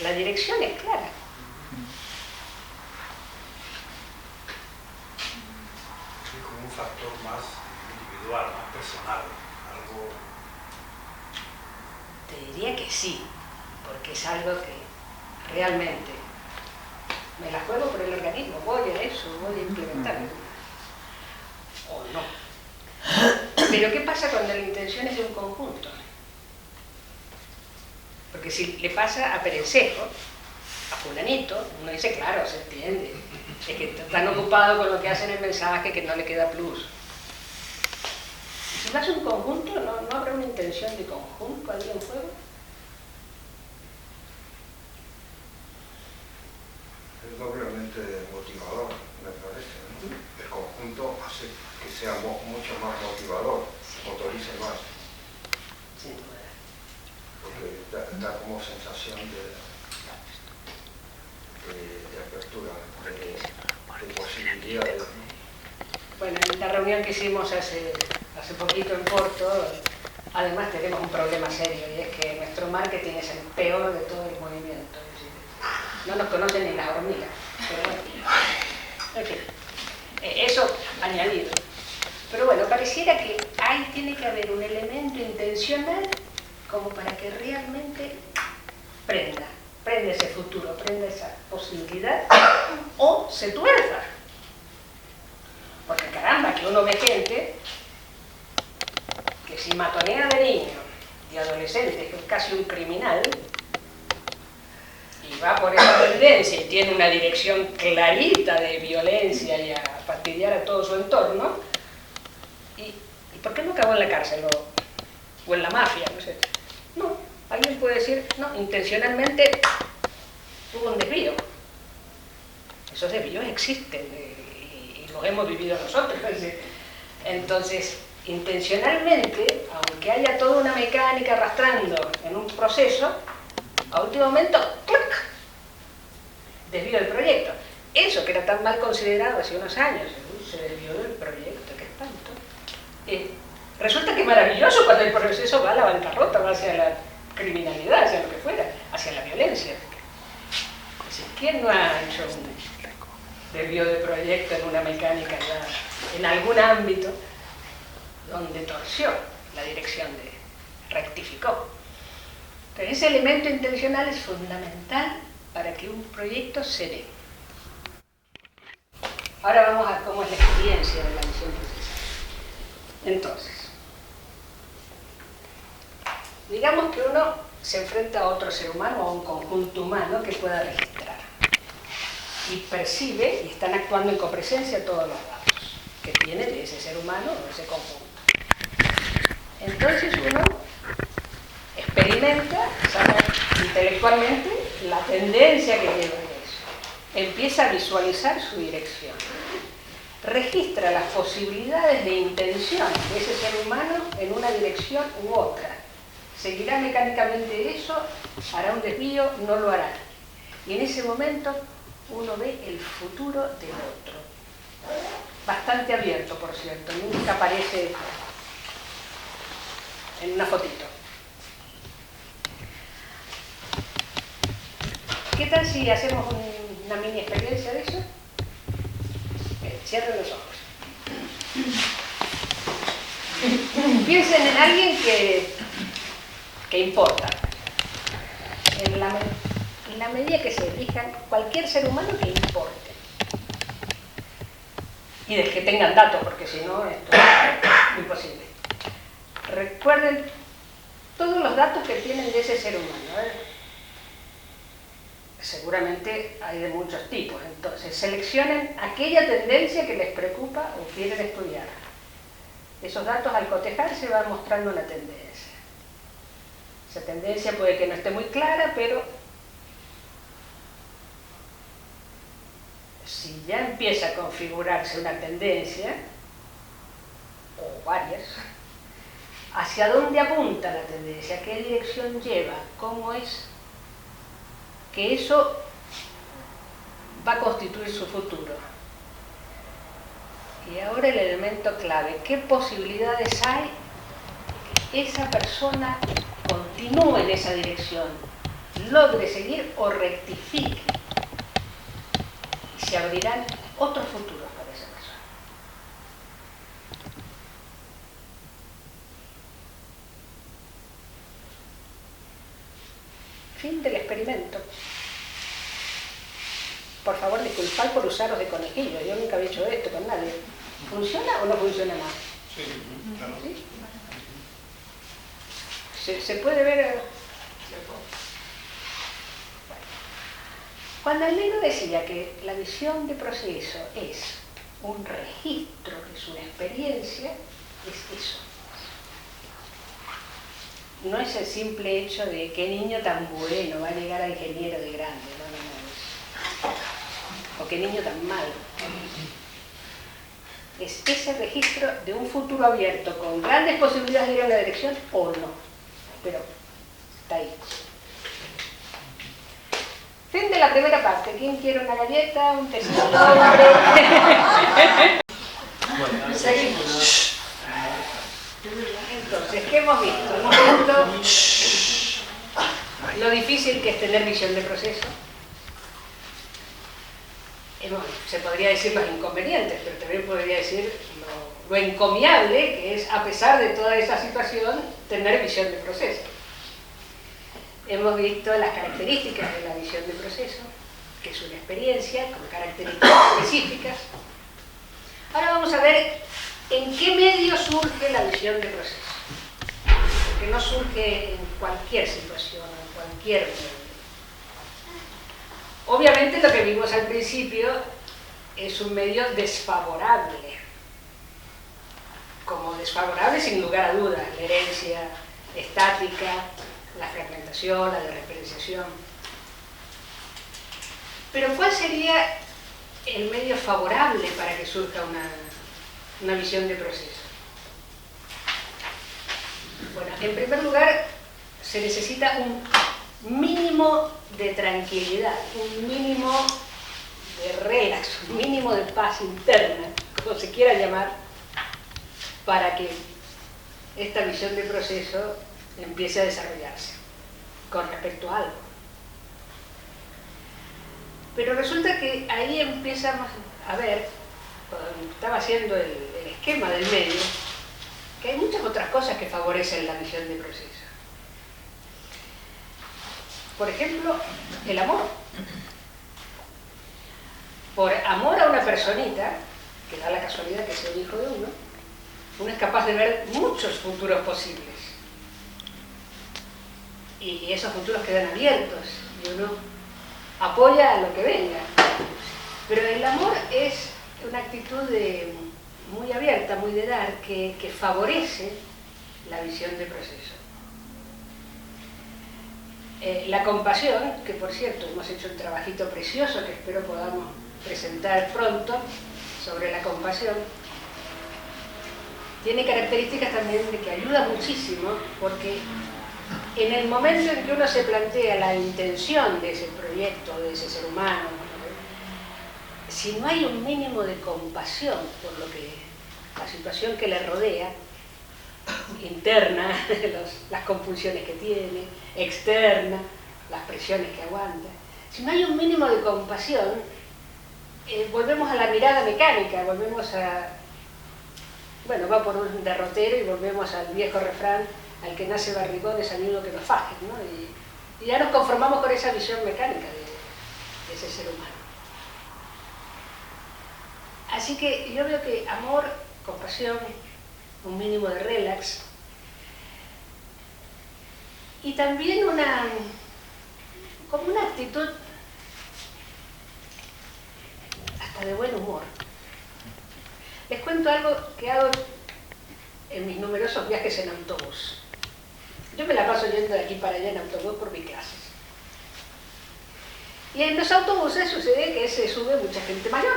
La dirección es clara. Sí, como un factor más individual, más personal, algo... Te diría que sí, porque es algo que realmente me la juego por el organismo, voy a eso, voy a implementarlo. O no. Pero ¿qué pasa cuando la intención es de un conjunto? Porque si le pasa a Perencejo, a fulanito, uno dice, claro, se entiende. Es que están ocupados con lo que hacen el mensaje que no le queda plus. Si vas a un conjunto, ¿no habrá una intención de conjunto ahí en juego? Es doblemente motivador, me parece, ¿no? El conjunto hace que sea mucho más motivador, motorice más. Sin duda. Porque da como sensación de apertura, de posibilidades, ¿no? Bueno, en la reunión que hicimos hace poquito en Porto, además tenemos un problema serio, y es que nuestro marketing es el peor de todo el movimiento. Es decir, no nos conocen ni las hormigas, pero bueno, en fin, eso añadido. Pero bueno, pareciera que ahí tiene que haber un elemento intencional como para que realmente prenda ese futuro, prenda esa posibilidad, o se tuerza. Porque caramba, que uno ve gente que si matonea de niño y adolescente, que es casi un criminal, y va por esa tendencia y tiene una dirección clarita de violencia y a fastidiar a todo su entorno, ¿y por qué no acabó en la cárcel o en la mafia? No sé. No, alguien puede decir, no, intencionalmente hubo un desvío. Esos desvíos existen y los hemos vivido nosotros. Entonces, intencionalmente, aunque haya toda una mecánica arrastrando en un proceso, a último momento, ¡clac!, desvío del proyecto. Eso que era tan mal considerado hace unos años, se desvió del proyecto, qué espanto. Resulta que es maravilloso cuando el proceso va a la bancarrota, va hacia criminalidad, hacia lo que fuera, hacia la violencia. Es decir, ¿quién no ha hecho un desvío de proyecto en una mecánica ya, en algún ámbito donde torció la dirección, rectificó? Entonces, ese elemento intencional es fundamental para que un proyecto se dé. Ahora vamos a cómo es la experiencia de la visión procesal. Entonces, digamos que uno se enfrenta a otro ser humano o a un conjunto humano que pueda registrar y percibe y están actuando en copresencia todos los datos que tiene de ese ser humano o de ese conjunto. Entonces uno experimenta, sabe, intelectualmente la tendencia que lleva eso, empieza a visualizar su dirección, registra las posibilidades de intención de ese ser humano en una dirección u otra. Seguirá mecánicamente eso, hará un desvío, no lo hará. Y en ese momento uno ve el futuro del otro. Bastante abierto, por cierto, nunca aparece en una fotito. ¿Qué tal si hacemos una mini experiencia de eso? Cierren los ojos. Piensen en alguien que importa. En la medida que se elijan cualquier ser humano que importe. Y del que tengan datos, porque si no, esto es imposible. Recuerden todos los datos que tienen de ese ser humano. Seguramente hay de muchos tipos. Entonces, seleccionen aquella tendencia que les preocupa o quieren estudiar. Esos datos, al cotejarse, van mostrando una tendencia. Esa tendencia puede que no esté muy clara, pero si ya empieza a configurarse una tendencia, o varias, ¿hacia dónde apunta la tendencia? ¿Qué dirección lleva? ¿Cómo es que eso va a constituir su futuro? Y ahora el elemento clave, ¿qué posibilidades hay que esa persona continúe en esa dirección, logre seguir o rectifique? Y se abrirán otros futuros para esa persona. Fin del experimento. Por favor, disculpad por usaros de conejillo, yo nunca había hecho esto con nadie. ¿Funciona o no funciona más? Sí, claro. ¿Sí? ¿Se puede ver? Cuando el negro decía que la visión de proceso es un registro de su experiencia, es eso. No es el simple hecho de qué niño tan bueno va a llegar a ingeniero de grande, no. O qué niño tan malo. Es ese registro de un futuro abierto con grandes posibilidades de ir a una dirección o no. Pero está ahí. Fin de la primera parte. ¿Quién quiere una galleta, un tecito? Seguimos. Entonces, ¿qué hemos visto? Hemos visto lo difícil que es tener visión de proceso. Se podría decir los inconvenientes, pero también podría decir lo encomiable que es, a pesar de toda esa situación, tener visión de proceso. Hemos visto las características de la visión de proceso, que es una experiencia con características específicas. Ahora vamos a ver en qué medio surge la visión de proceso. Porque no surge en cualquier situación, en cualquier medio. Obviamente lo que vimos al principio es un medio desfavorable. Como desfavorable sin lugar a dudas, la herencia estática, la fragmentación, la desreferenciación. Pero ¿cuál sería el medio favorable para que surja una visión de proceso? Bueno, en primer lugar, se necesita un mínimo de tranquilidad, un mínimo de relax, un mínimo de paz interna, como se quiera llamar, para que esta visión de proceso empiece a desarrollarse. con respecto a algo. Pero resulta que ahí empezamos a ver, cuando estaba haciendo el esquema del medio, que hay muchas otras cosas que favorecen la visión de proceso. Por ejemplo, el amor. Por amor a una personita, que da la casualidad que sea un hijo de uno es capaz de ver muchos futuros posibles. Y esos futuros quedan abiertos, y uno apoya a lo que venga. Pero el amor es una actitud muy abierta, muy de dar, que favorece la visión de proceso. La compasión, que por cierto hemos hecho un trabajito precioso que espero podamos presentar pronto sobre la compasión, tiene características también de que ayuda muchísimo, porque en el momento en que uno se plantea la intención de ese proyecto, de ese ser humano, si no hay un mínimo de compasión por la situación que le rodea, interna, las compulsiones que tiene, externa, las presiones que aguanta, si no hay un mínimo de compasión, volvemos a la mirada mecánica, volvemos a... Bueno, va por un derrotero y volvemos al viejo refrán, al que nace barrigón es añudo que lo faje, ¿no? Y ya nos conformamos con esa visión mecánica de ese ser humano. Así que yo veo que amor, compasión, un mínimo de relax, y también como una actitud hasta de buen humor. Les cuento algo que hago en mis numerosos viajes en autobús. Yo me la paso yendo de aquí para allá en autobús por mis clases. Y en los autobuses sucede que se sube mucha gente mayor.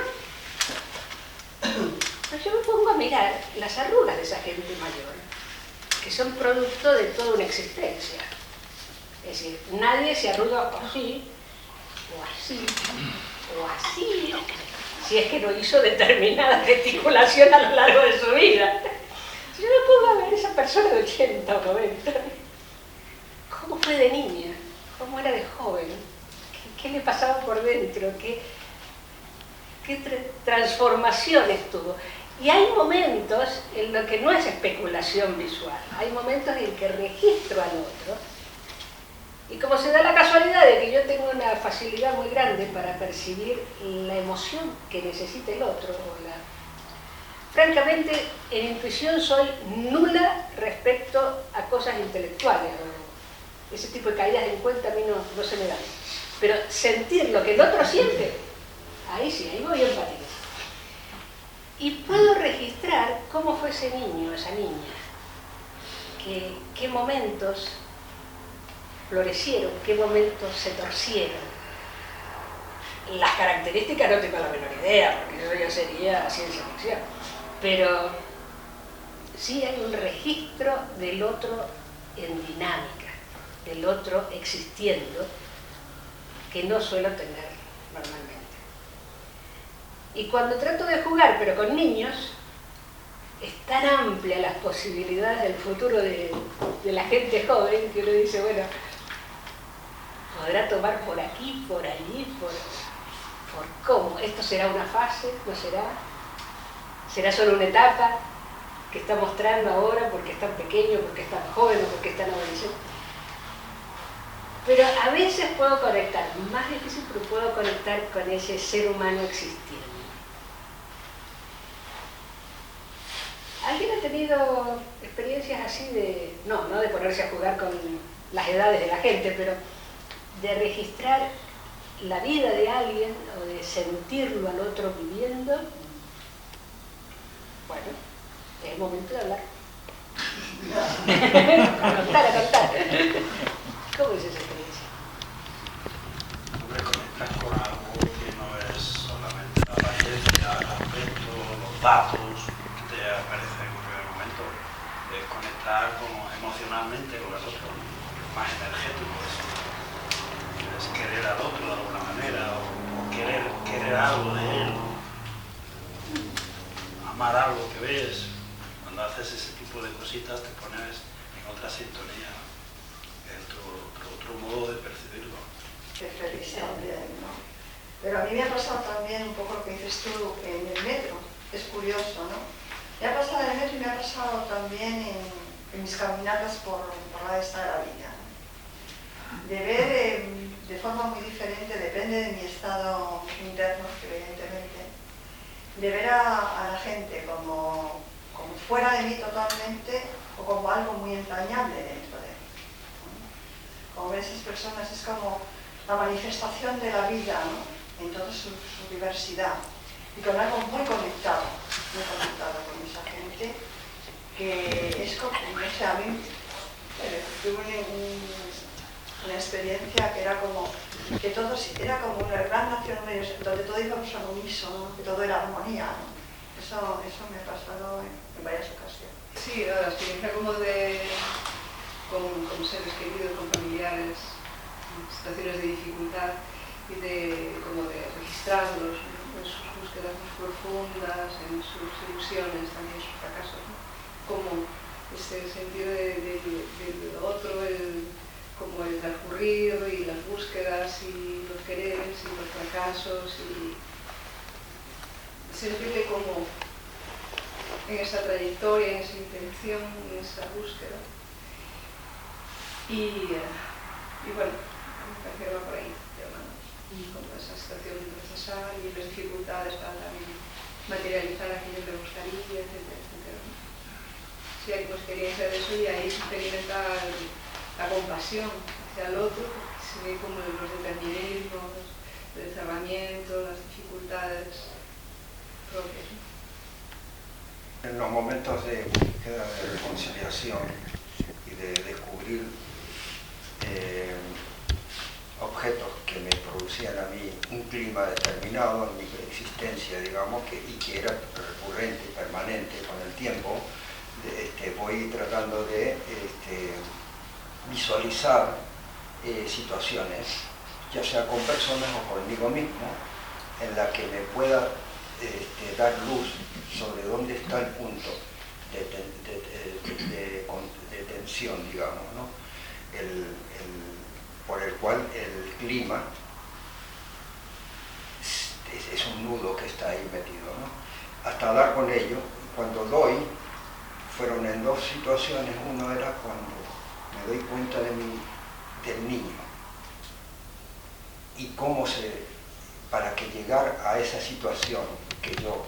Yo me pongo a mirar las arrugas de esa gente mayor, que son producto de toda una existencia. Es decir, nadie se arruga así, o así, o así, si es que no hizo determinada gesticulación a lo largo de su vida. Yo me pongo a ver a esa persona de 80 o 90, ¿cómo fue de niña? ¿Cómo era de joven? ¿Qué le pasaba por dentro? ¿Qué transformaciones tuvo? Y hay momentos en los que no es especulación visual, hay momentos en que registro al otro, y como se da la casualidad de que yo tengo una facilidad muy grande para percibir la emoción que necesita el otro, francamente en intuición soy nula respecto a cosas intelectuales, ese tipo de caídas en cuenta a mí no se me dan, pero sentir lo que el otro siente, ahí sí, ahí voy a empatizar. Y puedo registrar cómo fue ese niño, esa niña, qué momentos florecieron, qué momentos se torcieron. Las características no tengo la menor idea, porque eso ya sería ciencia ficción, pero sí hay un registro del otro en dinámica, del otro existiendo, que no suelo tener normalmente. Y cuando trato de jugar, pero con niños, es tan amplia las posibilidades del futuro de la gente joven que uno dice, bueno, podrá tomar por aquí, por allí, por cómo. ¿Esto será una fase? ¿No será? ¿Será solo una etapa que está mostrando ahora porque es tan pequeño, porque es tan joven o porque es tan adolescente? Pero a veces puedo conectar, más difícil, pero puedo conectar con ese ser humano existiendo. ¿Alguien ha tenido experiencias así de, no de ponerse a jugar con las edades de la gente, pero de registrar la vida de alguien o de sentirlo al otro viviendo? Bueno, es el momento de hablar. Contar. ¿Cómo es esa experiencia? Hombre, conectas con algo que no es solamente la apariencia, el aspecto, los datos que te aparecen en un primer momento. Es conectar emocionalmente con el otro, más energético eso. Es querer al otro de alguna manera, o querer algo de él, amar algo que ves. Cuando haces ese tipo de cositas te pones en otra sintonía, tu otro modo de percibirlo. Qué feliz también, ¿no? Pero a mí me ha pasado también un poco lo que dices tú en el metro, es curioso, ¿no? Me ha pasado en el metro y me ha pasado también en mis caminatas por la esta de la vida, ¿no? De ver de forma muy diferente, depende de mi estado interno, evidentemente, de ver a la gente como fuera de mí totalmente o como algo muy entrañable dentro de mí, ¿no? Como ver esas personas es como la manifestación de la vida, ¿no? En toda su diversidad y con algo muy conectado con esa gente que es como, no sé, a mí tuve una experiencia que era como que todo era como una gran nación donde todo íbamos al unísono, que todo era armonía, ¿no? Eso me ha pasado en varias ocasiones. Sí, la experiencia como con seres queridos, con familiares, en situaciones de dificultad y como de registrarlos, ¿no? En sus búsquedas más profundas, en sus ilusiones, también sus fracasos, ¿no? Como este sentido del otro, como el transcurrir y las búsquedas y los quereres y los fracasos y sentirle como en esa trayectoria, en esa intención, en esa búsqueda. Y bueno, me parece que va por ahí, como esa situación procesal y las dificultades para también materializar aquello que me gustaría, etcétera, etcétera. Si hay como experiencia de eso y ahí se experimenta la compasión hacia el otro, porque se ve como los determinismos, el encerramiento, las dificultades propias, ¿no? En los momentos de búsqueda de reconciliación y de descubrir objetos que me producían a mí un clima determinado en mi existencia, digamos, y que era recurrente, permanente con el tiempo, voy tratando de visualizar situaciones, ya sea con personas o conmigo mismo, en la que me pueda dar luz sobre dónde está el punto de tensión, digamos, ¿no? Por el cual el clima es un nudo que está ahí metido, ¿no? Hasta dar con ello, cuando doy, fueron en dos situaciones. Uno era cuando me doy cuenta del niño y cómo para que llegar a esa situación que yo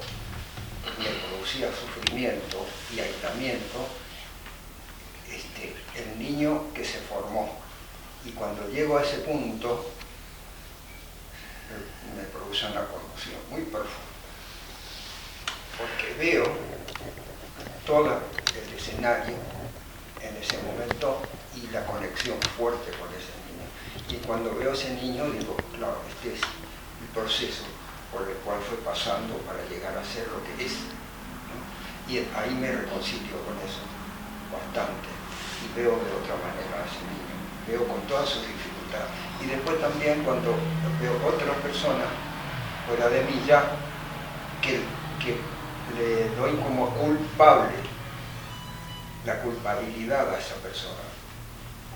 me producía sufrimiento y aislamiento, el niño que se formó. Y cuando llego a ese punto, me produce una conmoción muy profunda, porque veo todo el escenario en ese momento y la conexión fuerte con ese niño. Y cuando veo a ese niño digo, claro, este es el proceso por el cual fue pasando para llegar a ser lo que es, ¿no? Y ahí me reconcilio con eso bastante y veo de otra manera a ese niño, veo con todas sus dificultades. Y después también cuando veo otras personas fuera de mí ya, que le doy como culpable la culpabilidad a esa persona.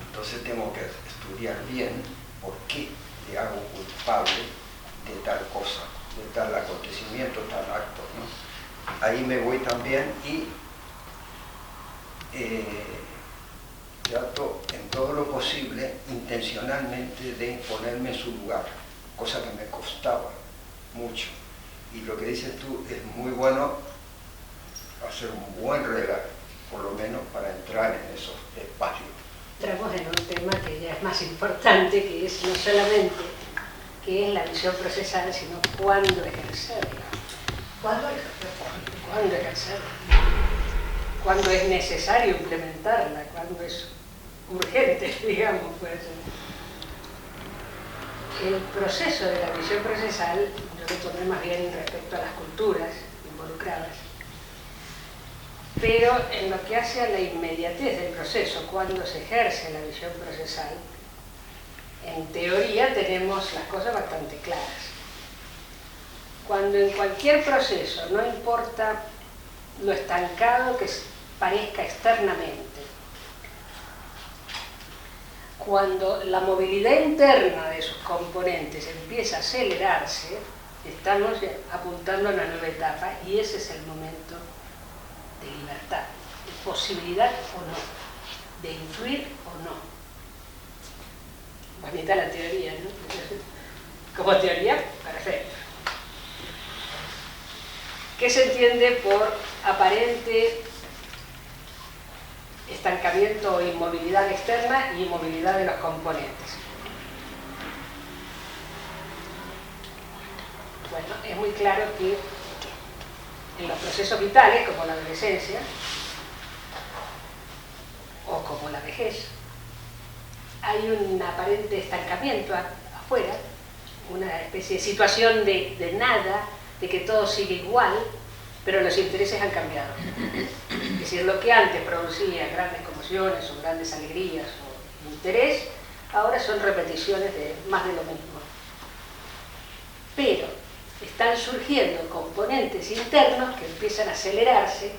Entonces tengo que estudiar bien por qué le hago culpable de tal cosa, de tal acontecimiento, tal acto, ¿no? Ahí me voy también y trato en todo lo posible intencionalmente de ponerme en su lugar, cosa que me costaba mucho. Y lo que dices tú es muy bueno, hacer un buen regalo, por lo menos para entrar en esos espacios. Entramos en un tema que ya es más importante, que es no solamente qué es la visión procesal, sino cuándo ejercerla. ¿Cuándo ejercerla? ¿Cuándo ejercerla? ¿Cuándo es necesario implementarla? ¿Cuándo es urgente, digamos? Pues, el proceso de la visión procesal, yo lo tomé más bien respecto a las culturas involucradas, pero en lo que hace a la inmediatez del proceso, cuando se ejerce la visión procesal, en teoría tenemos las cosas bastante claras. Cuando en cualquier proceso, no importa lo estancado que parezca externamente, cuando la movilidad interna de sus componentes empieza a acelerarse, estamos apuntando a una nueva etapa y ese es el momento de libertad, de posibilidad o no, de influir o no. Bonita la teoría, ¿no? Como teoría, perfecto. ¿Qué se entiende por aparente estancamiento o inmovilidad externa y inmovilidad de los componentes? Bueno, es muy claro que en los procesos vitales, como la adolescencia o como la vejez, hay un aparente estancamiento afuera, una especie de situación de nada, de que todo sigue igual, pero los intereses han cambiado. Es decir, lo que antes producía grandes conmociones o grandes alegrías o interés, ahora son repeticiones de más de lo mismo. Pero están surgiendo componentes internos que empiezan a acelerarse,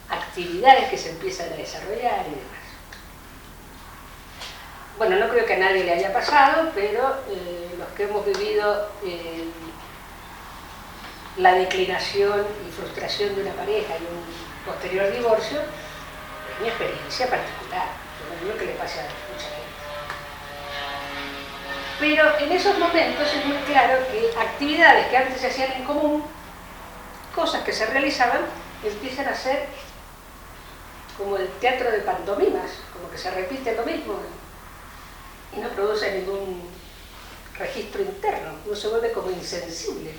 actividades que se empiezan a desarrollar y demás. Bueno, no creo que a nadie le haya pasado, pero los que hemos vivido la declinación y frustración de una pareja y un posterior divorcio, es mi experiencia particular, no creo que le pase a mucha gente. Pero en esos momentos es muy claro que actividades que antes se hacían en común, cosas que se realizaban, empiezan a ser como el teatro de pantomimas, como que se repite lo mismo y no produce ningún registro interno, uno se vuelve como insensible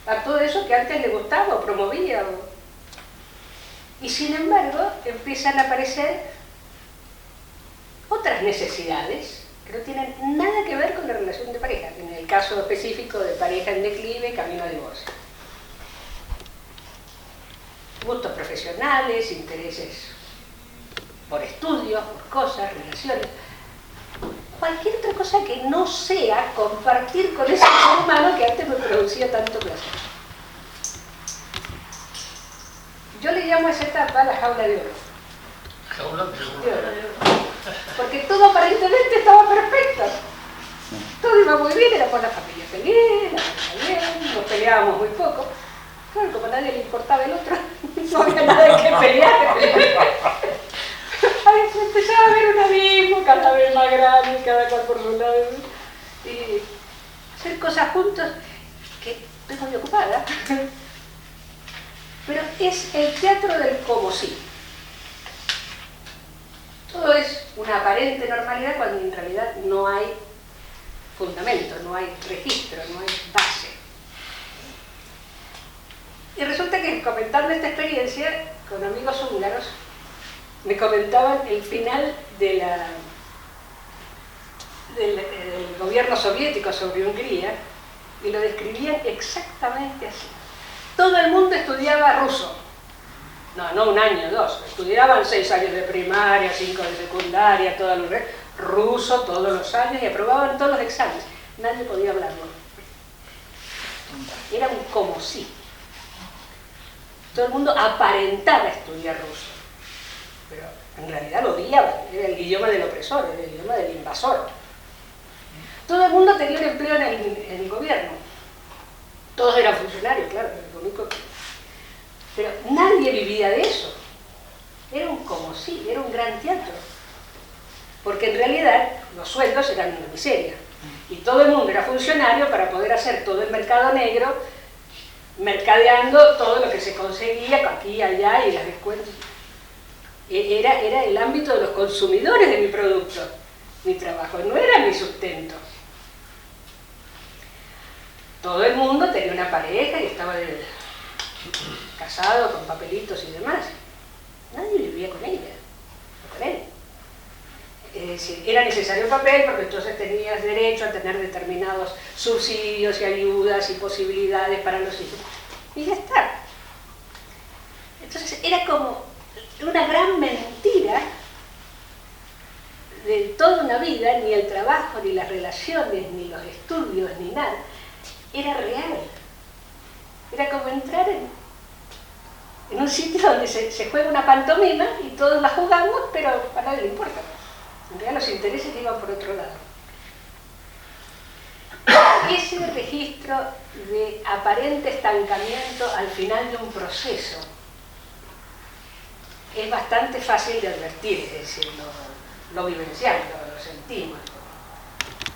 a todo eso que antes le gustaba o promovía. Y sin embargo empiezan a aparecer otras necesidades que no tienen nada que ver con la relación de pareja, en el caso específico de pareja en declive, camino a divorcio. Gustos profesionales, intereses por estudios, por cosas, relaciones, cualquier otra cosa que no sea compartir con ese ser humano que antes me producía tanto placer. Yo le llamo a esa etapa la jaula de oro. Jaula de oro. Porque todo aparentemente estaba perfecto. Todo iba muy bien, era por la familia feliz, la familia bien, nos peleábamos muy poco. Claro, como a nadie le importaba el otro, no había nada que pelear. Empezaba a haber un abismo cada vez más grande, cada cual por su lado. Y hacer cosas juntos que estoy muy ocupada. Pero es el teatro del como si. Todo es una aparente normalidad cuando en realidad no hay fundamento, no hay registro, no hay base. Y resulta que comentando esta experiencia con amigos húngaros, me comentaban el final del gobierno soviético sobre Hungría y lo describían exactamente así. Todo el mundo estudiaba ruso. No un año, dos. Estudiaban 6 años de primaria, 5 de secundaria, todo lo ruso todos los años y aprobaban todos los exámenes. Nadie podía hablarlo. Era un como si. Todo el mundo aparentaba estudiar ruso, pero en realidad lo odiaban. Era el idioma del opresor, era el idioma del invasor. Todo el mundo tenía un empleo en el gobierno. Todos eran funcionarios, claro, lo único que... Pero nadie vivía de eso. Era un como si, era un gran teatro. Porque en realidad los sueldos eran una miseria. Y todo el mundo era funcionario para poder hacer todo el mercado negro, mercadeando todo lo que se conseguía aquí y allá y las descuentos. Era el ámbito de los consumidores de mi producto, mi trabajo, no era mi sustento. Todo el mundo tenía una pareja y estaba casado con papelitos y demás. Nadie vivía con ella, o con él. Es decir, era necesario papel porque entonces tenías derecho a tener determinados subsidios y ayudas y posibilidades para los hijos. Y ya está. Entonces era como una gran mentira de toda una vida, ni el trabajo, ni las relaciones, ni los estudios, ni nada. Era real. Era como entrar en un sitio donde se juega una pantomima y todos la jugamos, pero a nadie le importa. En realidad los intereses iban por otro lado. Ese registro de aparente estancamiento al final de un proceso es bastante fácil de advertir, es decir, lo vivenciamos, lo sentimos,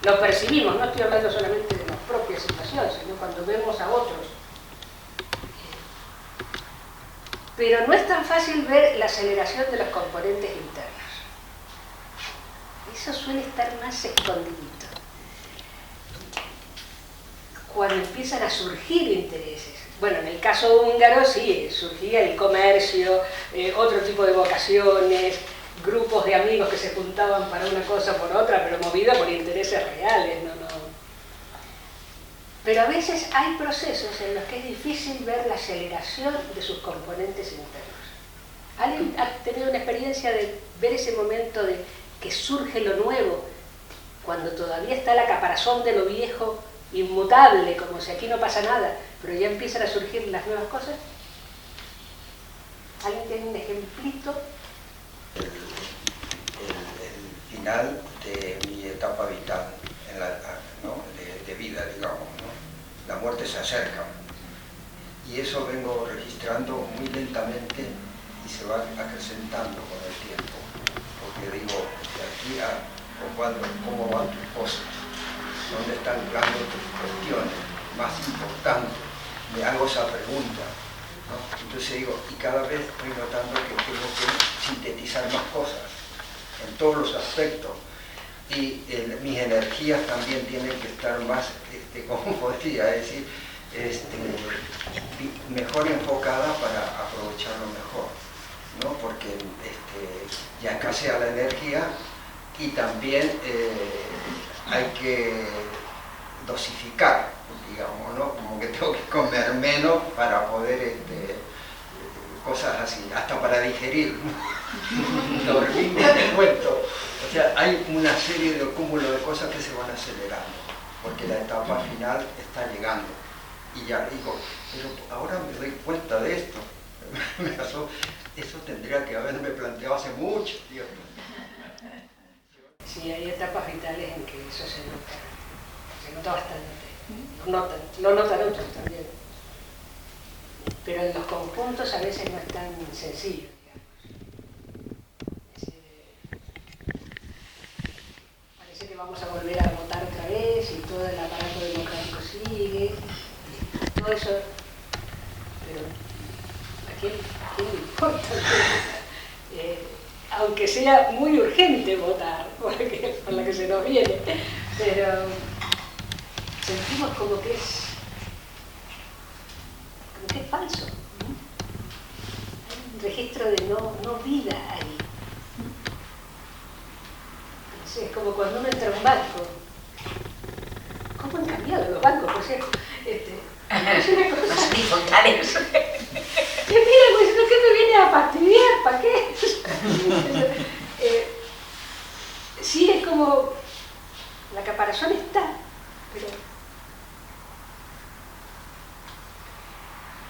lo percibimos. No estoy hablando solamente de las propias situaciones, sino cuando vemos a otros. Pero no es tan fácil ver la aceleración de los componentes internos. Eso suele estar más escondidito. Cuando empiezan a surgir intereses. Bueno, en el caso húngaro sí, surgía el comercio, otro tipo de vocaciones, grupos de amigos que se juntaban para una cosa o por otra, pero movidos por intereses reales, no. Pero a veces hay procesos en los que es difícil ver la aceleración de sus componentes internos. ¿Alguien ha tenido una experiencia de ver ese momento de que surge lo nuevo, cuando todavía está la caparazón de lo viejo, inmutable, como si aquí no pasa nada, pero ya empiezan a surgir las nuevas cosas? ¿Alguien tiene un ejemplito? El final de mi etapa vital, de vida, digamos, ¿no? La muerte se acerca. Y eso vengo registrando muy lentamente y se va acrecentando con el tiempo. Porque digo, de aquí a cómo van tus cosas, dónde están tus cuestiones más importantes. Me hago esa pregunta, ¿no? Entonces digo, y cada vez estoy notando que tengo que sintetizar más cosas en todos los aspectos. Y mis energías también tienen que estar más, como podría decir, mejor enfocadas para aprovecharlo mejor, ¿no? Porque ya escasea la energía y también hay que dosificar, digamos, ¿no? Como que tengo que comer menos para poder, cosas así, hasta para digerir, dormir, te cuento. O sea, hay una serie de cúmulo de cosas que se van acelerando, porque la etapa final está llegando. Y ya digo, pero ahora me doy cuenta de esto. Eso tendría que haberme planteado hace mucho tiempo. Sí, hay etapas vitales en que eso se nota bastante. Lo notan otros también. Pero en los conjuntos a veces no es tan sencillo. Parece que vamos a volver a votar otra vez y todo el aparato democrático sigue, y todo eso, pero ¿a quién le importa? Aunque sea muy urgente votar, porque por la que se nos viene, pero sentimos como que es falso. Hay un registro de no vida ahí. Sí, es como cuando uno entra a un banco. ¿Cómo han cambiado los bancos, por cierto? Es una cosa... Los horizontales. Que mira, pues, ¿no? ¿Qué me viene a fastidiar? ¿Para qué? Sí, es como... La caparazón está, pero...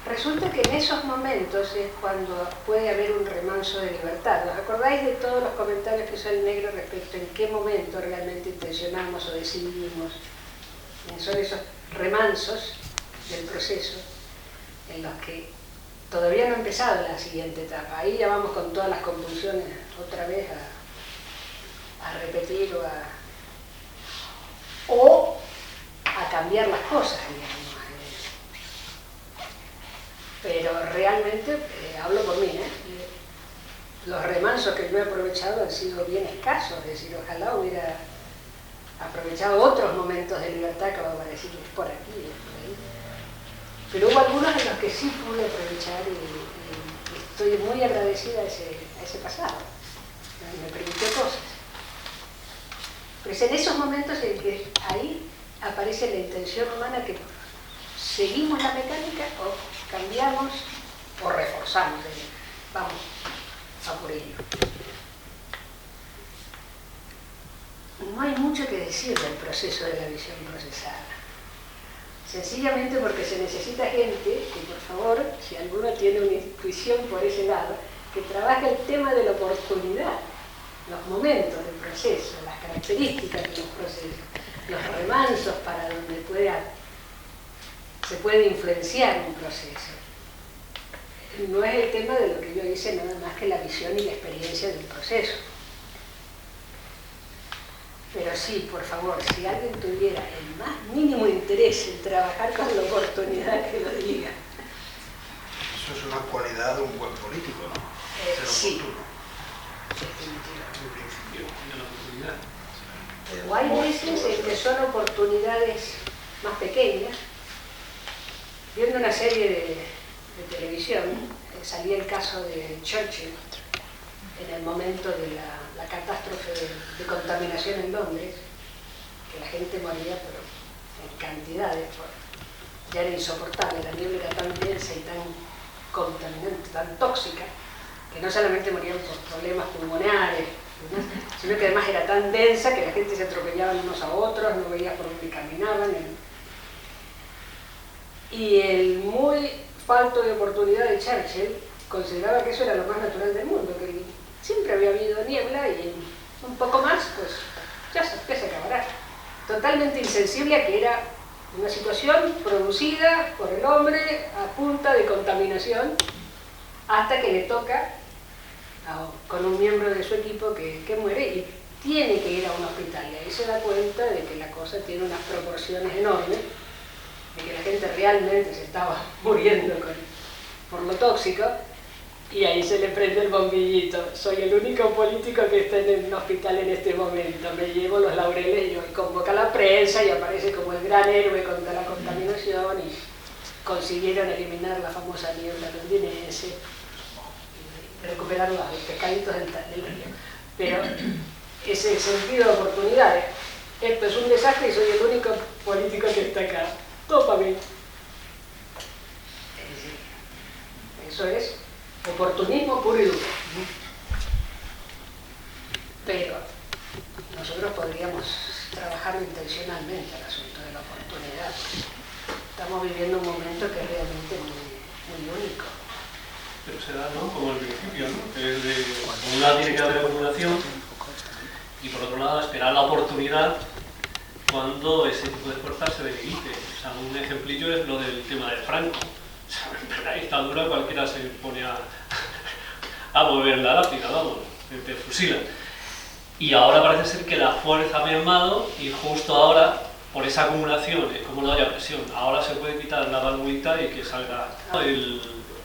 Resulta que en esos momentos es cuando puede haber un remanso de libertad. ¿Os acordáis de todos los comentarios que hizo el negro respecto en qué momento realmente intencionamos o decidimos? Son esos remansos del proceso en los que todavía no ha empezado la siguiente etapa. Ahí ya vamos con todas las compulsiones otra vez a repetir o a cambiar las cosas, digamos. Pero realmente, hablo por mí, los remansos que yo he aprovechado han sido bien escasos, es decir, ojalá hubiera aprovechado otros momentos de libertad que vamos a decir por aquí, por ahí. Pero hubo algunos en los que sí pude aprovechar y estoy muy agradecida a ese pasado, me permitió cosas. Pero es en esos momentos en que ahí aparece la intención humana que seguimos la mecánica o cambiamos o reforzamos. Vamos a por ello. No hay mucho que decir del proceso de la visión procesada. Sencillamente porque se necesita gente que, por favor, si alguno tiene una intuición por ese lado, que trabaje el tema de la oportunidad. los momentos del proceso, las características de los procesos, los remansos para donde se puede influenciar un proceso. No es el tema de lo que yo hice, nada más que la visión y la experiencia del proceso. Pero sí, por favor, si alguien tuviera el más mínimo interés en trabajar con la oportunidad, que lo diga. Eso es una cualidad de un buen político, ¿no? Ser Sí. oportuno. O hay veces en que son oportunidades más pequeñas. Viendo una serie de televisión, salía el caso de Churchill en el momento de la catástrofe de contaminación en Londres, que la gente moría pero en cantidades, ya era insoportable, la niebla era tan densa y tan contaminante, tan tóxica, que no solamente morían por problemas pulmonares, ¿no?, sino que además era tan densa que la gente se atropellaba unos a otros, no veía por dónde caminaban. Y el muy falto de oportunidad de Churchill consideraba que eso era lo más natural del mundo, que siempre había habido niebla y un poco más, pues ya se acabará. Totalmente insensible a que era una situación producida por el hombre a punta de contaminación, hasta que le toca con un miembro de su equipo que muere y tiene que ir a un hospital. Y ahí se da cuenta de que la cosa tiene unas proporciones enormes, de que la gente realmente se estaba muriendo por lo tóxico, y ahí se le prende el bombillito. Soy el único político que está en un hospital en este momento, me llevo los laureles, y convoca a la prensa y aparece como el gran héroe contra la contaminación, y consiguieron eliminar la famosa niebla londinense, recuperar los pescaditos del río. Pero ese sentido de oportunidades, esto es un desastre y soy el único político que está acá, todo para mí. Eso es oportunismo puro y duro. Pero nosotros podríamos trabajarlo intencionalmente, el asunto de la oportunidad. Estamos viviendo un momento que es realmente muy único. Pero se da, ¿no?, como el principio, ¿no?, que es de, por un lado tiene que haber acumulación y por otro lado esperar la oportunidad cuando ese tipo de fuerzas se debilite. O sea, un ejemplillo es lo del tema de Franco. O sea, en la dictadura cualquiera se pone a mover la lápida, vamos, te fusilan. Y ahora parece ser que la fuerza ha mermado y justo ahora, por esa acumulación, como no haya presión, ahora se puede quitar la valvulita y que salga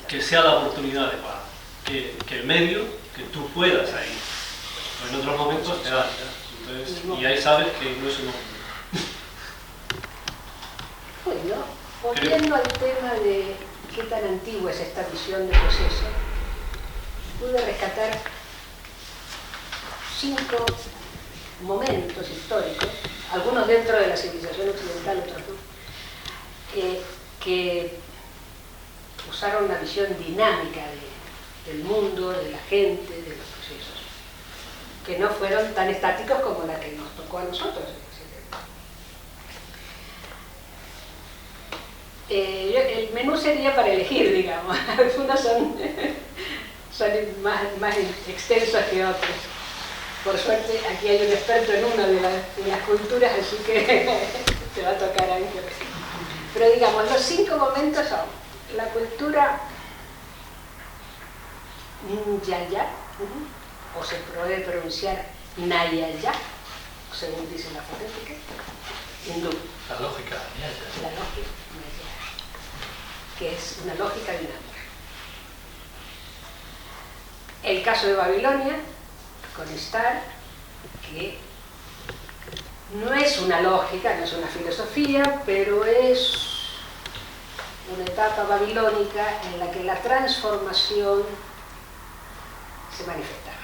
que sea la oportunidad adecuada, que el medio, que tú puedas ahí. Pues en otros momentos te da. Entonces, y ahí sabes que no es un momento. Bueno, volviendo al tema de qué tan antigua es esta visión de proceso, pude rescatar 5 momentos históricos, algunos dentro de la civilización occidental, otros no, que usaron una visión dinámica del mundo, de la gente, de los procesos, que no fueron tan estáticos como la que nos tocó a nosotros. El menú sería para elegir, digamos. Algunos son más extensos que otros. Por suerte, aquí hay un experto en una de las culturas, así que te va a tocar, Ángel. Pero digamos, los 5 momentos son la cultura Nyaya, o se puede pronunciar Nayaya, según dice la fonética, hindú. La lógica Nyaya. La lógica Nyaya, que es una lógica dinámica. El caso de Babilonia, con Star, que no es una lógica, no es una filosofía, pero es una etapa babilónica en la que la transformación se manifestaba.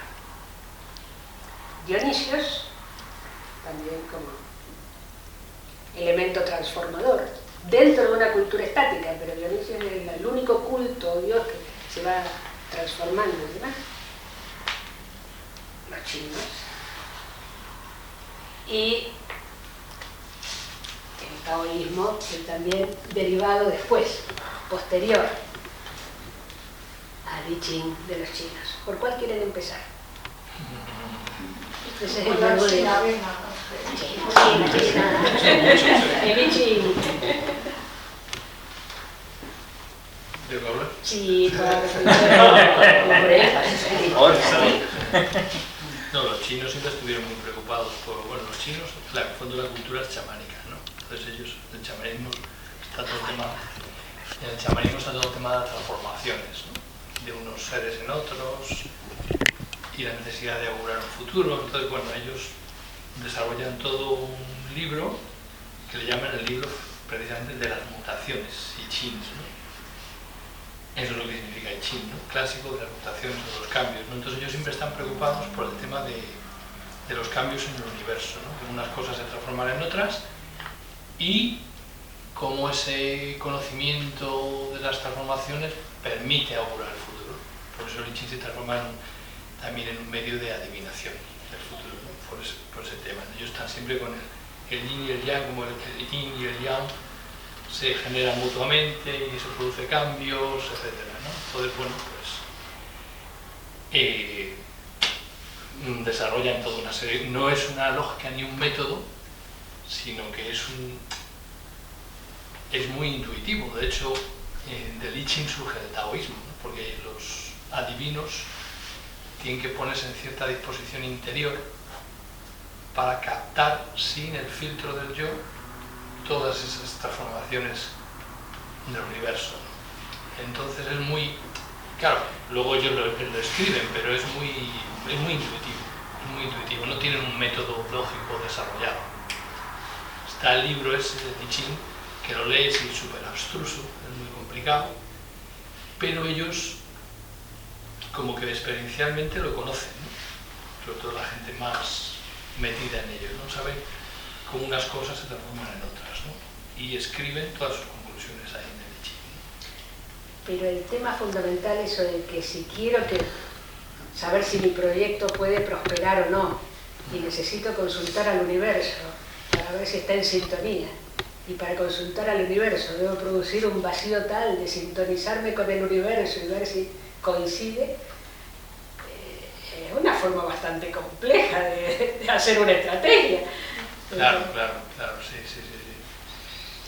Dionisios, también como elemento transformador, dentro de una cultura estática, pero Dionisios es el único culto o dios que se va transformando y demás. Los chinos. Y el taoísmo, que también derivado después, posterior al I Ching de los chinos. ¿Por cuál quieren empezar? Ese es Con el la verbo de... china, venga. El chino. ¿Debo hablar? Sí, para No, los chinos siempre estuvieron muy preocupados por, bueno, los chinos, claro, en el fondo la cultura es chamánica, ¿no? Entonces ellos, el chamanismo está todo el tema, en el chamanismo está todo el tema de transformaciones, ¿no? De unos seres en otros y la necesidad de augurar un futuro. Entonces, bueno, ellos desarrollan todo un libro que le llaman el libro precisamente de las mutaciones, I Ching, ¿no? Eso es lo que significa I Ching, ¿no? Clásico de las mutaciones, de los cambios, ¿no? Entonces ellos siempre están preocupados por el tema de los cambios en el universo, ¿no? Que unas cosas se transforman en otras y cómo ese conocimiento de las transformaciones permite augurar el futuro. Por eso el I Ching se transforma también en un medio de adivinación del futuro, ¿no? Por ese tema. Ellos están siempre con el yin y el yang, como el yin y el yang se generan mutuamente y se produce cambios, etcétera, ¿no? Entonces, bueno, pues desarrollan toda una serie, no es una lógica ni un método, sino que es muy intuitivo. De hecho, del I Ching surge el taoísmo, ¿no? Porque los adivinos tienen que ponerse en cierta disposición interior para captar sin el filtro del yo todas esas transformaciones del universo. Entonces es muy, claro, luego ellos lo escriben, pero es muy intuitivo, no tienen un método lógico desarrollado. Está el libro ese de I Ching, que lo lees y es súper abstruso, es muy complicado, pero ellos como que experiencialmente lo conocen, ¿no? Sobre todo la gente más metida en ello, ¿no? Saben cómo unas cosas se transforman en otras, ¿no? Y escriben todas sus conclusiones ahí en el I Ching. Pero el tema fundamental es de que si quiero saber si mi proyecto puede prosperar o no, y necesito consultar al universo para ver si está en sintonía, y para consultar al universo debo producir un vacío tal de sintonizarme con el universo y ver si coincide, es una forma bastante compleja de hacer una estrategia. Claro, sí.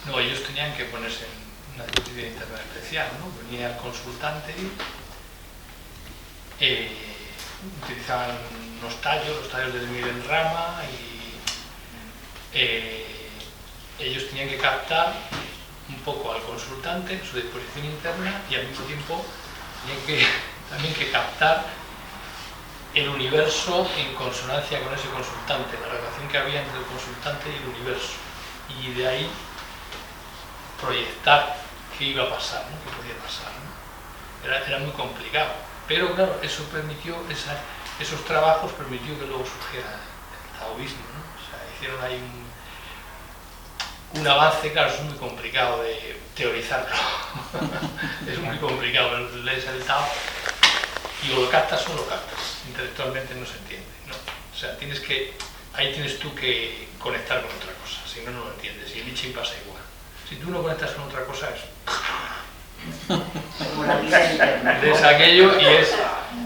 No, ellos tenían que ponerse en una disposición interna especial, ¿no? Venía el consultante, utilizaban los tallos del Miguel Rama, y ellos tenían que captar un poco al consultante en su disposición interna y al mismo tiempo tenían también que captar el universo en consonancia con ese consultante, la relación que había entre el consultante y el universo, y de ahí proyectar qué iba a pasar, ¿no? Qué podía pasar, ¿no? Era muy complicado, pero claro, eso permitió, esos trabajos permitió que luego surgiera el taoísmo, ¿no? O sea, hicieron ahí un avance. Claro, es muy complicado de teorizarlo. Es muy complicado, lees el Tao y o lo captas o lo captas. Intelectualmente no se entiende, ¿no? O sea, ahí tienes tú que conectar con otra cosa, si no, no lo entiendes. Y el I Ching pasa igual. Si tú no conectas con otra cosa, es aquello y es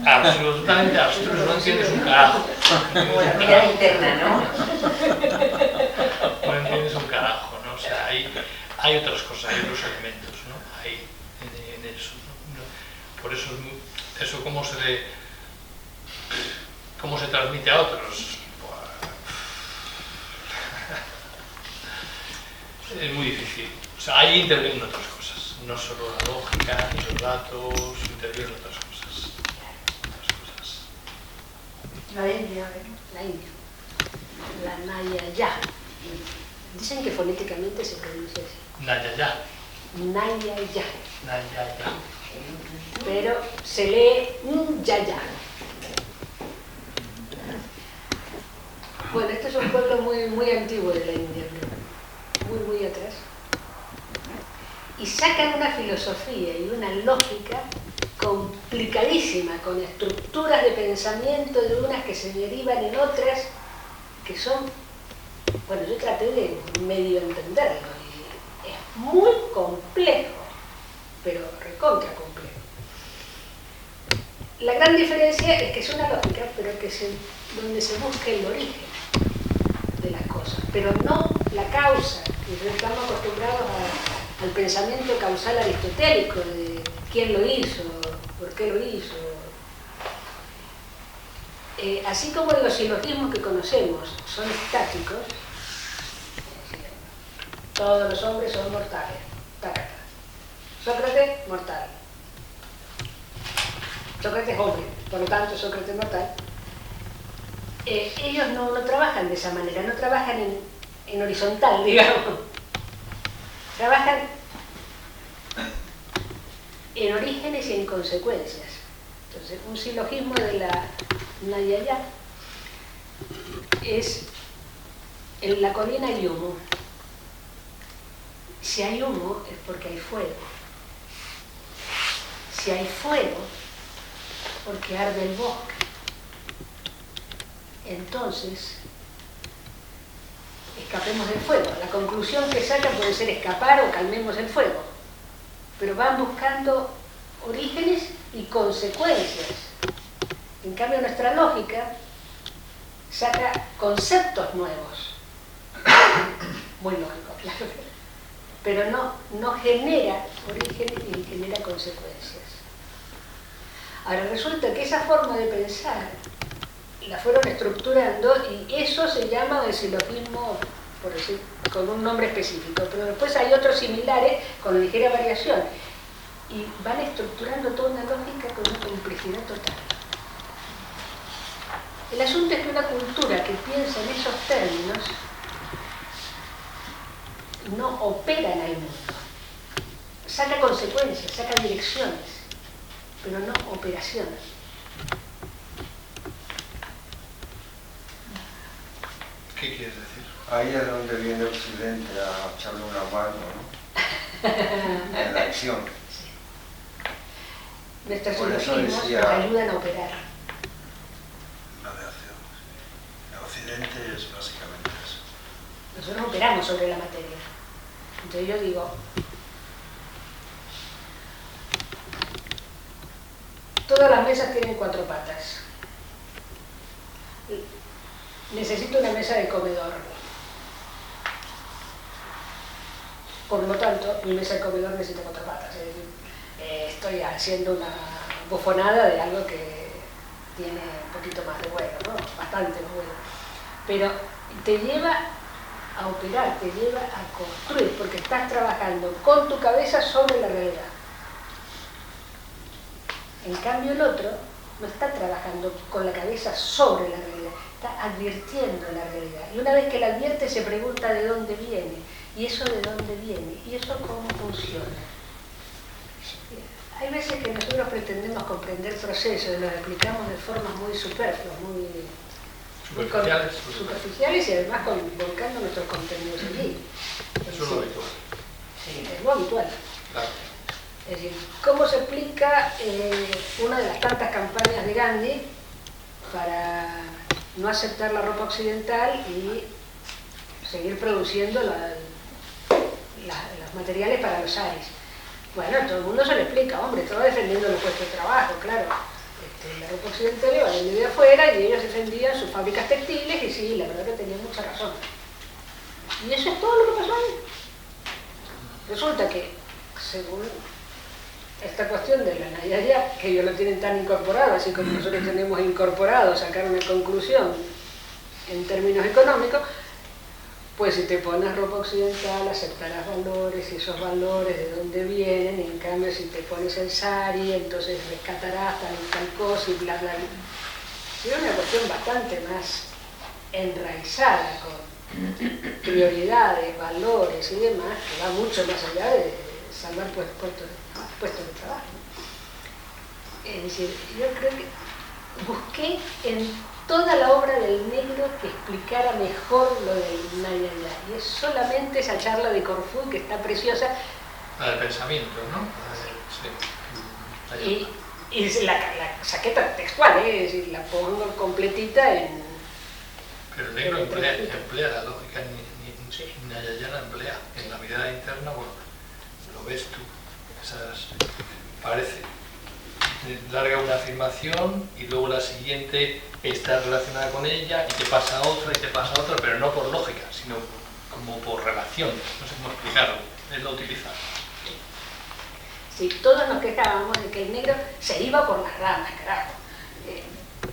absolutamente abstruso, no entiendes un carajo. Como la mirada interna, ¿no? No entiendes un carajo, ¿no? O sea, hay otras cosas, hay otros elementos, ¿no? Hay en eso, ¿no? Por eso eso cómo se transmite a otros. Es muy difícil. O sea, ahí intervienen otras cosas, no solo la lógica, ni los datos, intervienen otras cosas. La India, la Nayaya. Dicen que fonéticamente se pronuncia así. Nayaya. Nayaya. Nayaya. Pero se lee Yaya. Bueno, este es un pueblo muy antiguo de la India, muy atrás. Y sacan una filosofía y una lógica complicadísima, con estructuras de pensamiento de unas que se derivan en otras, que son, bueno, yo traté de medio entenderlo, y es muy complejo, pero recontra complejo. la gran diferencia es que es una lógica, pero donde se busca el origen de las cosas, pero no la causa, que estamos acostumbrados al pensamiento causal aristotélico de quién lo hizo, por qué lo hizo. Así como los silogismos que conocemos son estáticos, todos los hombres son mortales, tácata. Sócrates, mortal. Sócrates, hombre, por lo tanto Sócrates mortal. Ellos no trabajan de esa manera, no trabajan en horizontal, digamos. Trabajan en orígenes y en consecuencias. Entonces, un silogismo de la Nyaya es: en la colina hay humo. Si hay humo es porque hay fuego. Si hay fuego, porque arde el bosque. Entonces, escapemos del fuego. La conclusión que sacan puede ser escapar o calmemos el fuego. Pero van buscando orígenes y consecuencias. En cambio, nuestra lógica saca conceptos nuevos. Muy lógico, claro. Pero no genera orígenes ni genera consecuencias. Ahora, resulta que esa forma de pensar la fueron estructurando y eso se llama el silogismo, por decir, con un nombre específico, pero después hay otros similares con ligera variación y van estructurando toda una lógica con una complejidad total. El asunto es que una cultura que piensa en esos términos no opera en el mundo, saca consecuencias, saca direcciones, pero no operaciones. ¿Qué quieres decir? Ahí es donde viene Occidente a echarle una mano, ¿no? En la acción. Sí. Nuestros Por eso silogismos decía- nos ayudan a operar. La de acción. El Occidente es básicamente eso. Nosotros operamos sobre la materia. Entonces yo digo, todas las mesas tienen 4 patas. Necesito una mesa de comedor. Por lo tanto, mi mesa de comedor necesita 4 patas. Es decir, estoy haciendo una bufonada de algo que tiene un poquito más de bueno, ¿no? Bastante más bueno. Pero te lleva a operar, te lleva a construir, porque estás trabajando con tu cabeza sobre la realidad. En cambio el otro no está trabajando con la cabeza sobre la realidad, está advirtiendo la realidad. Y una vez que la advierte se pregunta de dónde viene, y eso de dónde viene, y eso cómo funciona. Hay veces que nosotros pretendemos comprender procesos y los explicamos de formas muy superfluas, muy superficiales y además volcando nuestros contenidos allí. Eso es lo habitual. Sí, es lo habitual. Claro. Es decir, ¿cómo se explica una de las tantas campañas de Gandhi para no aceptar la ropa occidental y seguir produciendo los materiales para los saris? Bueno, todo el mundo se lo explica, hombre, estaba defendiendo los puestos de trabajo, claro. La ropa occidental iba venir de afuera y ellos defendían sus fábricas textiles y sí, la verdad que tenían mucha razón. Y eso es todo lo que pasó ahí. Resulta que, según esta cuestión de la Nyaya, que ellos lo tienen tan incorporado, así como nosotros tenemos incorporado sacar una conclusión en términos económicos, pues si te pones ropa occidental aceptarás valores y esos valores de dónde vienen, en cambio si te pones el sari entonces rescatarás tal cosa y bla bla bla. Es una cuestión bastante más enraizada con prioridades, valores y demás, que va mucho más allá de salvar puestos de trabajo. Es decir, yo creo que busqué en toda la obra del negro que explicara mejor lo del Nyaya, y es solamente esa charla de Corfú que está preciosa. La del pensamiento, ¿no? Sí. Y la saqueta textual, es decir, la pongo completita en... Pero el negro emplea la lógica, ni Nyaya emplea. En la mirada interna, bueno, lo ves tú. Parece. larga una afirmación y luego la siguiente está relacionada con ella y te pasa otra y te pasa otra, pero no por lógica, sino como por relación. No sé cómo explicarlo, él lo utiliza. Sí, todos nos quejábamos de que el negro se iba por las ramas, carajo.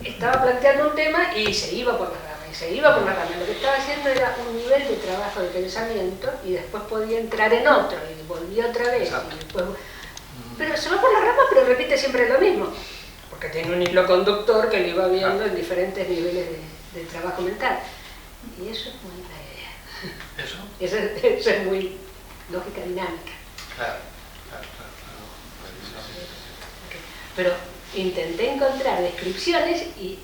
Estaba planteando un tema y se iba por las ramas, y se iba por las ramas. Lo que estaba haciendo era un nivel de trabajo de pensamiento y después podía entrar en otro y volvía otra vez. Y después... Pero se va por las ramas, pero repite siempre lo mismo, porque tiene un hilo conductor que lo iba viendo en diferentes niveles de trabajo mental. Y eso es muy la idea. ¿Eso? Eso es muy lógica dinámica. Claro. Pero intenté encontrar descripciones y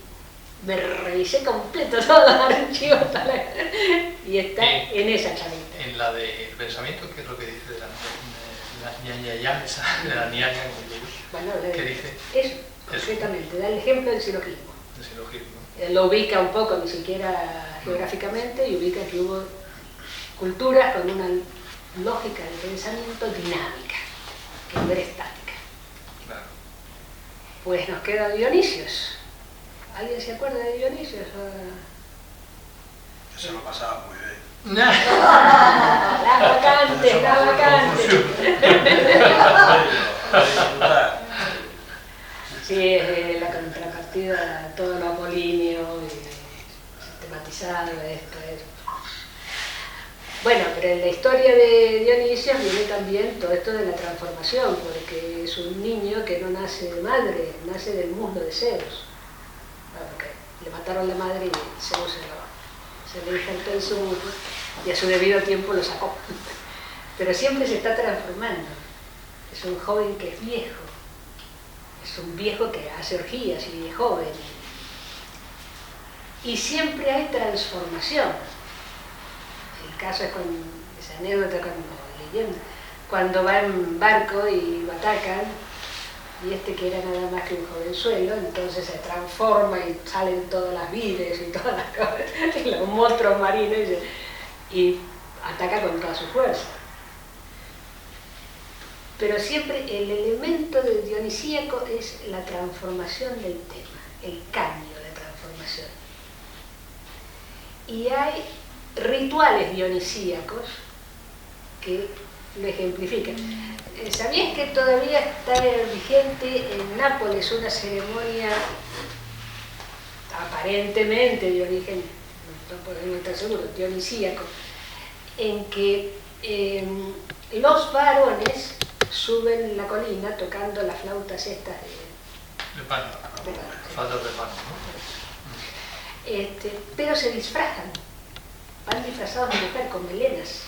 me revisé completo todos los archivos y está en esa chavita. En la del pensamiento, ¿qué es lo que dice de la ñaña, esa, de la ñaña? Bueno, ¿Qué dice? Eso, concretamente, da el ejemplo del silogismo. El silogismo. Lo ubica un poco, ni siquiera geográficamente, y ubica que hubo culturas con una lógica de pensamiento dinámica, que no era estática. Pues nos queda Dionisios. ¿Alguien se acuerda de Dionisios? Eso lo pasaba muy bien. La vacante. Sí, es la contrapartida a todo lo apolíneo y sistematizado, esto. Bueno, pero en la historia de Dionisios viene también todo esto de la transformación, porque es un niño que no nace de madre, nace del muslo de Zeus. Porque le mataron la madre y Zeus se le injertó en su muslo y a su debido tiempo lo sacó. Pero siempre se está transformando. Es un joven que es viejo. Es un viejo que hace orgías y es joven. Y siempre hay transformación. El caso es con esa anécdota, cuando va en barco y lo atacan, y que era nada más que un jovenzuelo, entonces se transforma y salen todas las vides y todas las cosas, y los monstruos marinos, y ataca con toda su fuerza. Pero siempre el elemento del dionisíaco es la transformación del tema, el cambio, la transformación. Y hay rituales dionisíacos que lo ejemplifican. ¿Sabías que todavía está vigente en Nápoles una ceremonia aparentemente de origen, no podemos estar seguros, dionisíaco, en que los varones suben la colina tocando las flautas estas de pan, flautas de pan, ¿no? Pero se disfrazan, van disfrazados de mujer con melenas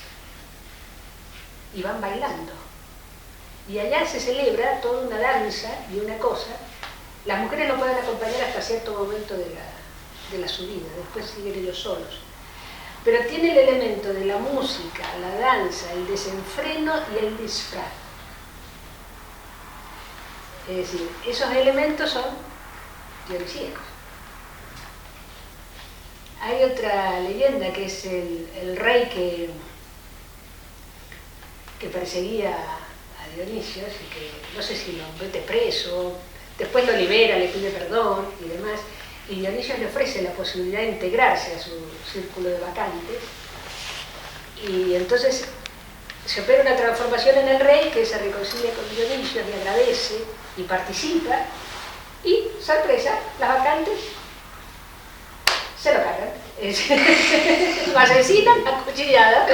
y van bailando. Y allá se celebra toda una danza y una cosa. Las mujeres lo pueden acompañar hasta cierto momento de la subida, después siguen ellos solos. Pero tiene el elemento de la música, la danza, el desenfreno y el disfraz. Es decir, esos elementos son dionisíacos. Hay otra leyenda que es el rey que perseguía a Dionisios y que no sé si lo mete preso, después lo libera, le pide perdón y demás, y Dionisios le ofrece la posibilidad de integrarse a su círculo de vacantes, y entonces se opera una transformación en el rey que se reconcilia con Dionisios y agradece y participa, y sorpresa, las vacantes se lo cargan, lo asesinan a cuchilladas.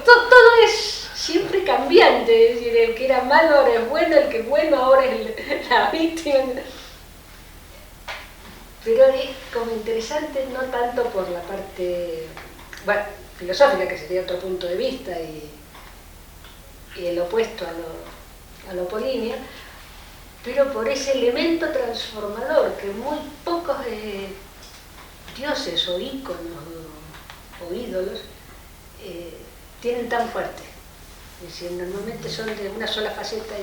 Todo es siempre cambiante, es decir, el que era malo ahora es bueno, el que es bueno ahora es la víctima. Pero es como interesante, no tanto por la parte, bueno, filosófica, que sería otro punto de vista y el opuesto a lo apolíneo, pero por ese elemento transformador que muy pocos dioses o íconos o ídolos tienen tan fuerte. Es decir, normalmente son de una sola faceta.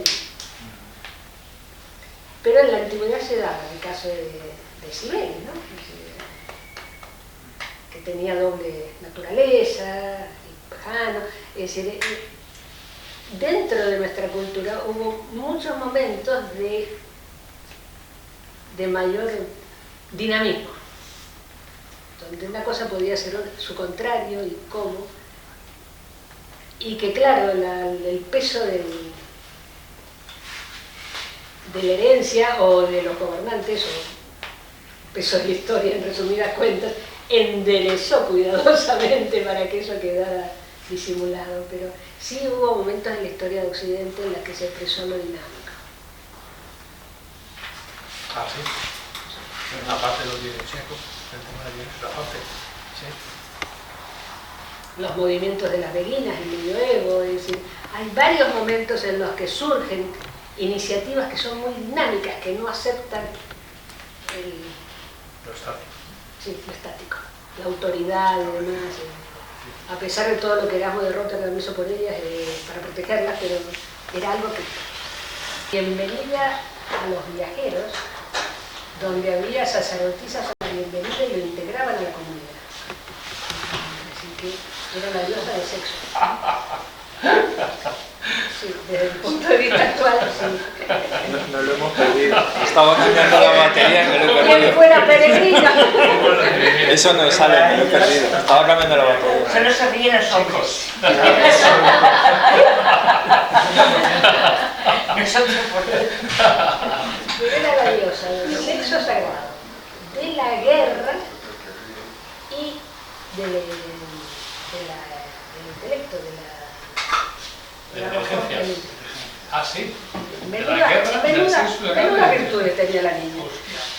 Pero en la antigüedad se daba el caso de Cibele, ¿no? Que tenía doble naturaleza, y pagano. Es decir, dentro de nuestra cultura hubo muchos momentos de mayor dinamismo, donde una cosa podía ser su contrario y cómo, y que claro, el peso de la herencia o de los gobernantes, o peso de la historia en resumidas cuentas, enderezó cuidadosamente para que eso quedara disimulado, pero sí hubo momentos en la historia de Occidente en los que se expresó lo dinámico. Ah, sí. Aparte de los dionisíacos, el tema de Dionisio, aparte. Sí. Los movimientos de las beguinas, el medioevo, es decir, hay varios momentos en los que surgen iniciativas que son muy dinámicas, que no aceptan lo estático. Sí, lo estático, la autoridad y demás. A pesar de todo lo que Erasmo de Rotterdam hizo por ellas para protegerlas, pero era algo que... Bienvenida a los viajeros, donde había sacerdotisas a la bienvenida y lo integraban a la comunidad. Así que era la diosa del sexo. Sí, desde el punto de vista actual, sí. No lo hemos perdido. Estaba cambiando la batería y me lo he perdido. ¿Quién fuera peregrina? Eso no sale, me lo he perdido. Estaba cambiando la batería. Solo se ríen los hombres. Nosotros por Era la diosa del sexo sagrado, de la guerra y del intelecto, de la inteligencia. Ah, sí. Menudas virtudes tenía la niña.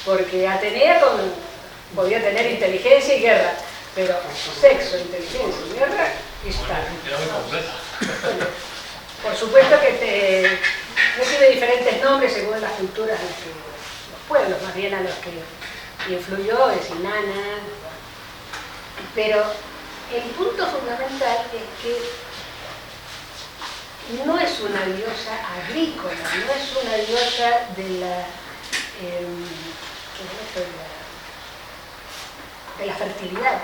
Porque Atenea podía tener inteligencia y guerra, pero sexo, inteligencia y guerra está. Era muy completa. Por supuesto que recibe diferentes nombres según las culturas en las que, los pueblos más bien a los que influyó, es Inanna, pero el punto fundamental es que no es una diosa agrícola, no es una diosa de la fertilidad.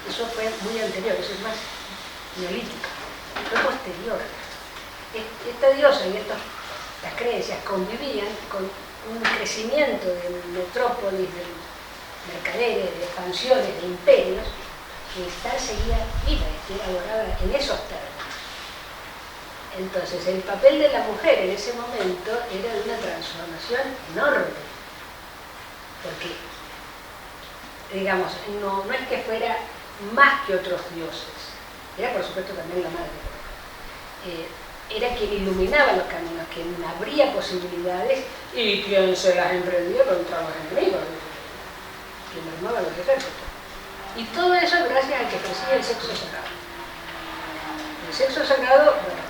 Eso fue muy anterior, eso es más neolítico, fue posterior. Esta diosa y estas creencias convivían con un crecimiento de metrópolis, de mercaderes, de expansiones, de imperios, que esta seguía viva y que era adorada en esos términos. Entonces, el papel de la mujer en ese momento era de una transformación enorme, porque, digamos, no es que fuera más que otros dioses, era por supuesto también la madre, era quien iluminaba los caminos, quien abría posibilidades y quien se las emprendía contra los enemigos, quien armaba los ejércitos. Y todo eso gracias a que ofrecía el sexo sagrado. El sexo sagrado, bueno,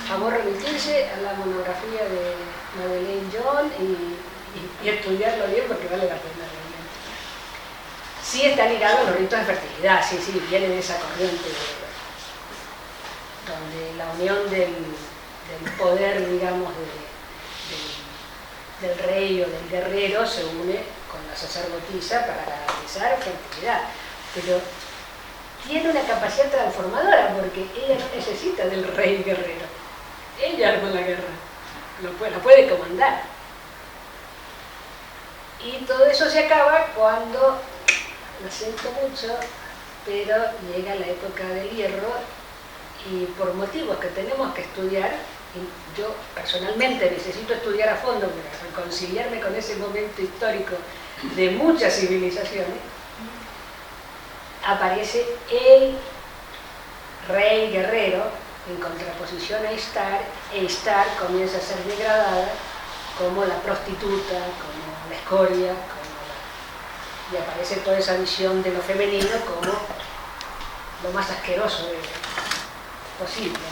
vamos a remitirse a la monografía de Madeleine John y estudiarlo bien porque vale la pena realmente. Sí está ligado a los ritos de fertilidad, sí, viene de esa corriente donde la unión del poder, digamos, del rey o del guerrero se une con la sacerdotisa para garantizar fertilidad. Pero tiene una capacidad transformadora porque ella no necesita del rey guerrero. Ella arma la guerra, la puede comandar. Y todo eso se acaba cuando, lo siento mucho, pero llega la época del hierro y por motivos que tenemos que estudiar, y yo personalmente necesito estudiar a fondo para reconciliarme con ese momento histórico de muchas civilizaciones, aparece el rey guerrero en contraposición a Ishtar, e Ishtar comienza a ser degradada como la prostituta, como la escoria, y aparece toda esa visión de lo femenino como lo más asqueroso posible, ¿no?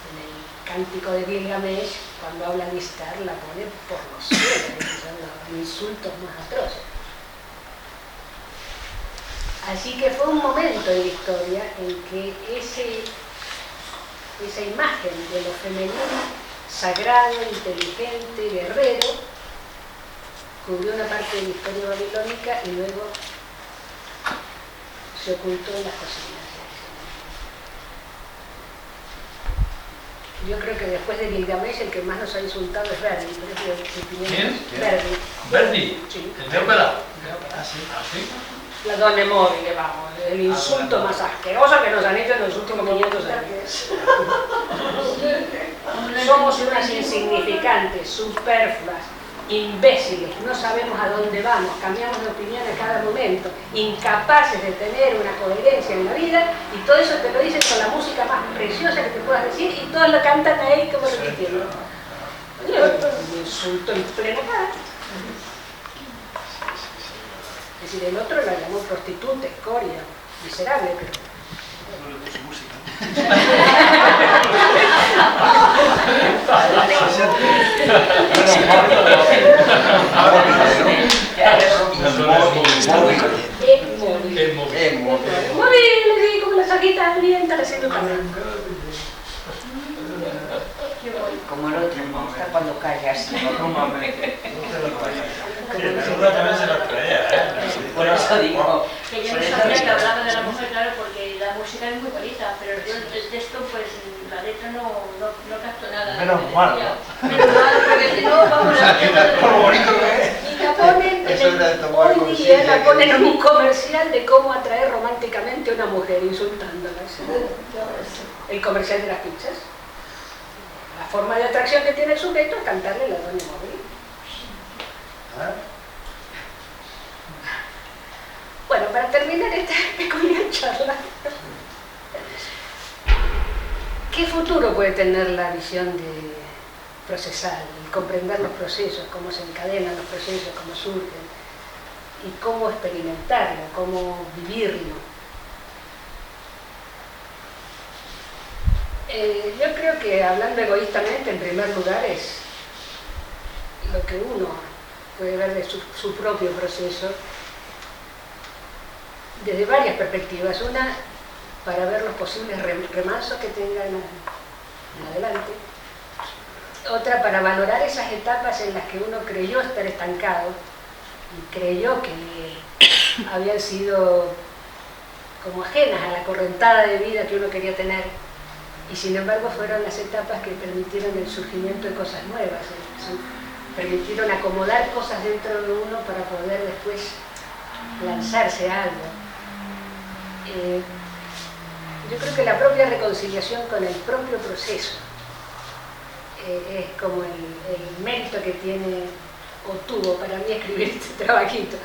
En el cántico de Gilgamesh, cuando habla de Ishtar, la pone por los cielos, son los insultos más atroces. Así que fue un momento de la historia en que esa imagen de lo femenino, sagrado, inteligente, guerrero, cubrió una parte de la historia babilónica y luego se ocultó en las cocinas. Yo creo que después de Gilgamesh el que más nos ha insultado es Verdi. ¿Quién? Verdi. ¿Verdi? Sí. ¿El de ópera? Ah, sí. ¿Ah, sí? La donna mobile, vamos, el insulto más asqueroso que nos han hecho en los últimos 500 años. Somos unas insignificantes, superfluas, imbéciles, no sabemos a dónde vamos, cambiamos de opinión a cada momento, incapaces de tener una coherencia en la vida, y todo eso te lo dicen con la música más preciosa que te puedas decir, y todos lo cantan ahí como repitiendo. Un insulto en plena cara. Es decir, el otro la llamó prostituta, escoria, miserable, pero... No le puso música. Móvil, como las hojitas abiertas haciendo también. Como el otro, me gusta cuando callas. La segunda también se la traía, ¿eh? Por eso digo. Que yo no sabía que hablaba de la mujer, claro, porque la música es muy bonita, pero yo el texto, pues la letra no capto nada. Menos mal, ¿no? Menos mal, porque si no, vamos a hacer... Por lo bonito que es. Y la ponen, hoy día la ponen en un comercial de cómo atraer románticamente a una mujer, insultándola. El comercial de las pizzas. La forma de atracción que tiene el sujeto es cantarle la donna móvil. Bueno, para terminar esta peculiar charla, ¿qué futuro puede tener la visión procesal? El comprender los procesos, cómo se encadenan los procesos, cómo surgen, y cómo experimentarlo, cómo vivirlo. Yo creo que, hablando egoístamente, en primer lugar es lo que uno puede ver de su propio proceso desde varias perspectivas. Una, para ver los posibles remansos que tengan en adelante. Otra, para valorar esas etapas en las que uno creyó estar estancado y creyó que habían sido como ajenas a la correntada de vida que uno quería tener, y sin embargo fueron las etapas que permitieron el surgimiento de cosas nuevas, permitieron acomodar cosas dentro de uno para poder después lanzarse a algo. Yo creo que la propia reconciliación con el propio proceso es como el mérito que tiene o tuvo para mí escribir este trabajito,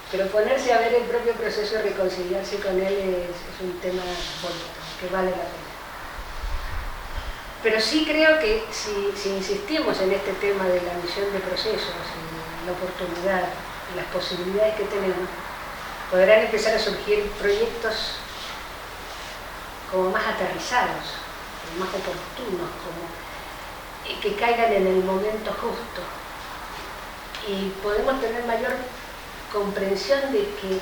pero ponerse a ver el propio proceso y reconciliarse con él es un tema bonito, que vale la pena. Pero sí creo que si insistimos en este tema de la visión de procesos, y la oportunidad, y las posibilidades que tenemos, podrán empezar a surgir proyectos como más aterrizados, más oportunos, que caigan en el momento justo. Y podemos tener mayor comprensión de que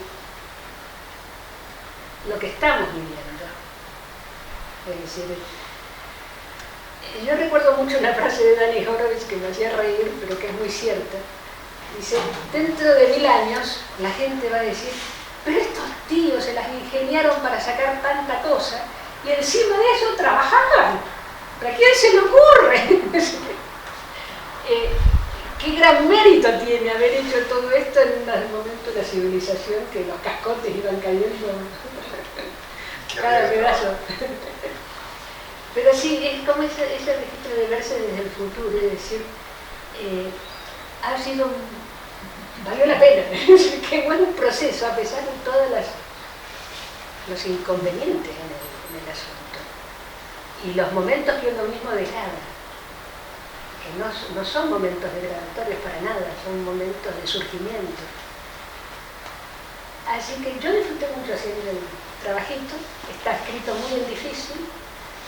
lo que estamos viviendo, es decir, yo recuerdo mucho una frase de Dani Horowitz que me hacía reír, pero que es muy cierta. Dice, dentro de 1000 años la gente va a decir, pero estos tíos se las ingeniaron para sacar tanta cosa y encima de eso trabajaban. ¿Para quién se le ocurre? Qué gran mérito tiene haber hecho todo esto en un momento de la civilización que los cascotes iban cayendo cada pedazo. Pero sí, es como ese registro de verse desde el futuro y decir, valió la pena, qué buen proceso, a pesar de todos los inconvenientes en el asunto. Y los momentos que uno mismo degrada, que no son momentos degradatorios para nada, son momentos de surgimiento. Así que yo disfruté mucho haciendo el trabajito, está escrito muy difícil.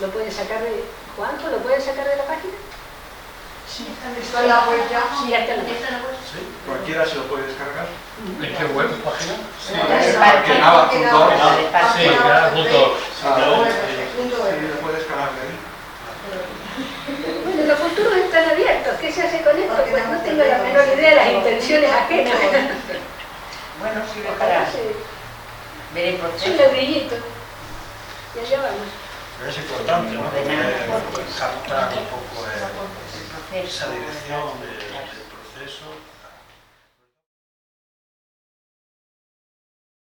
¿Lo pueden sacar de... ¿Cuánto? ¿Lo pueden sacar de la página? Sí, está en la web ya. Sí, ya está en la web. Sí, cualquiera se lo puede descargar. ¿En qué web? ¿Página? Sí, Sí, lo puedes descargar de ahí. Bueno, los futuros están abiertos. ¿Qué se hace con esto? Pues no tengo la menor idea de las intenciones ajenas. Bueno, sirve para ver el proceso. Un ladrillito. Y allá vamos. Pero es importante, ¿no? Captar un poco esa dirección del proceso.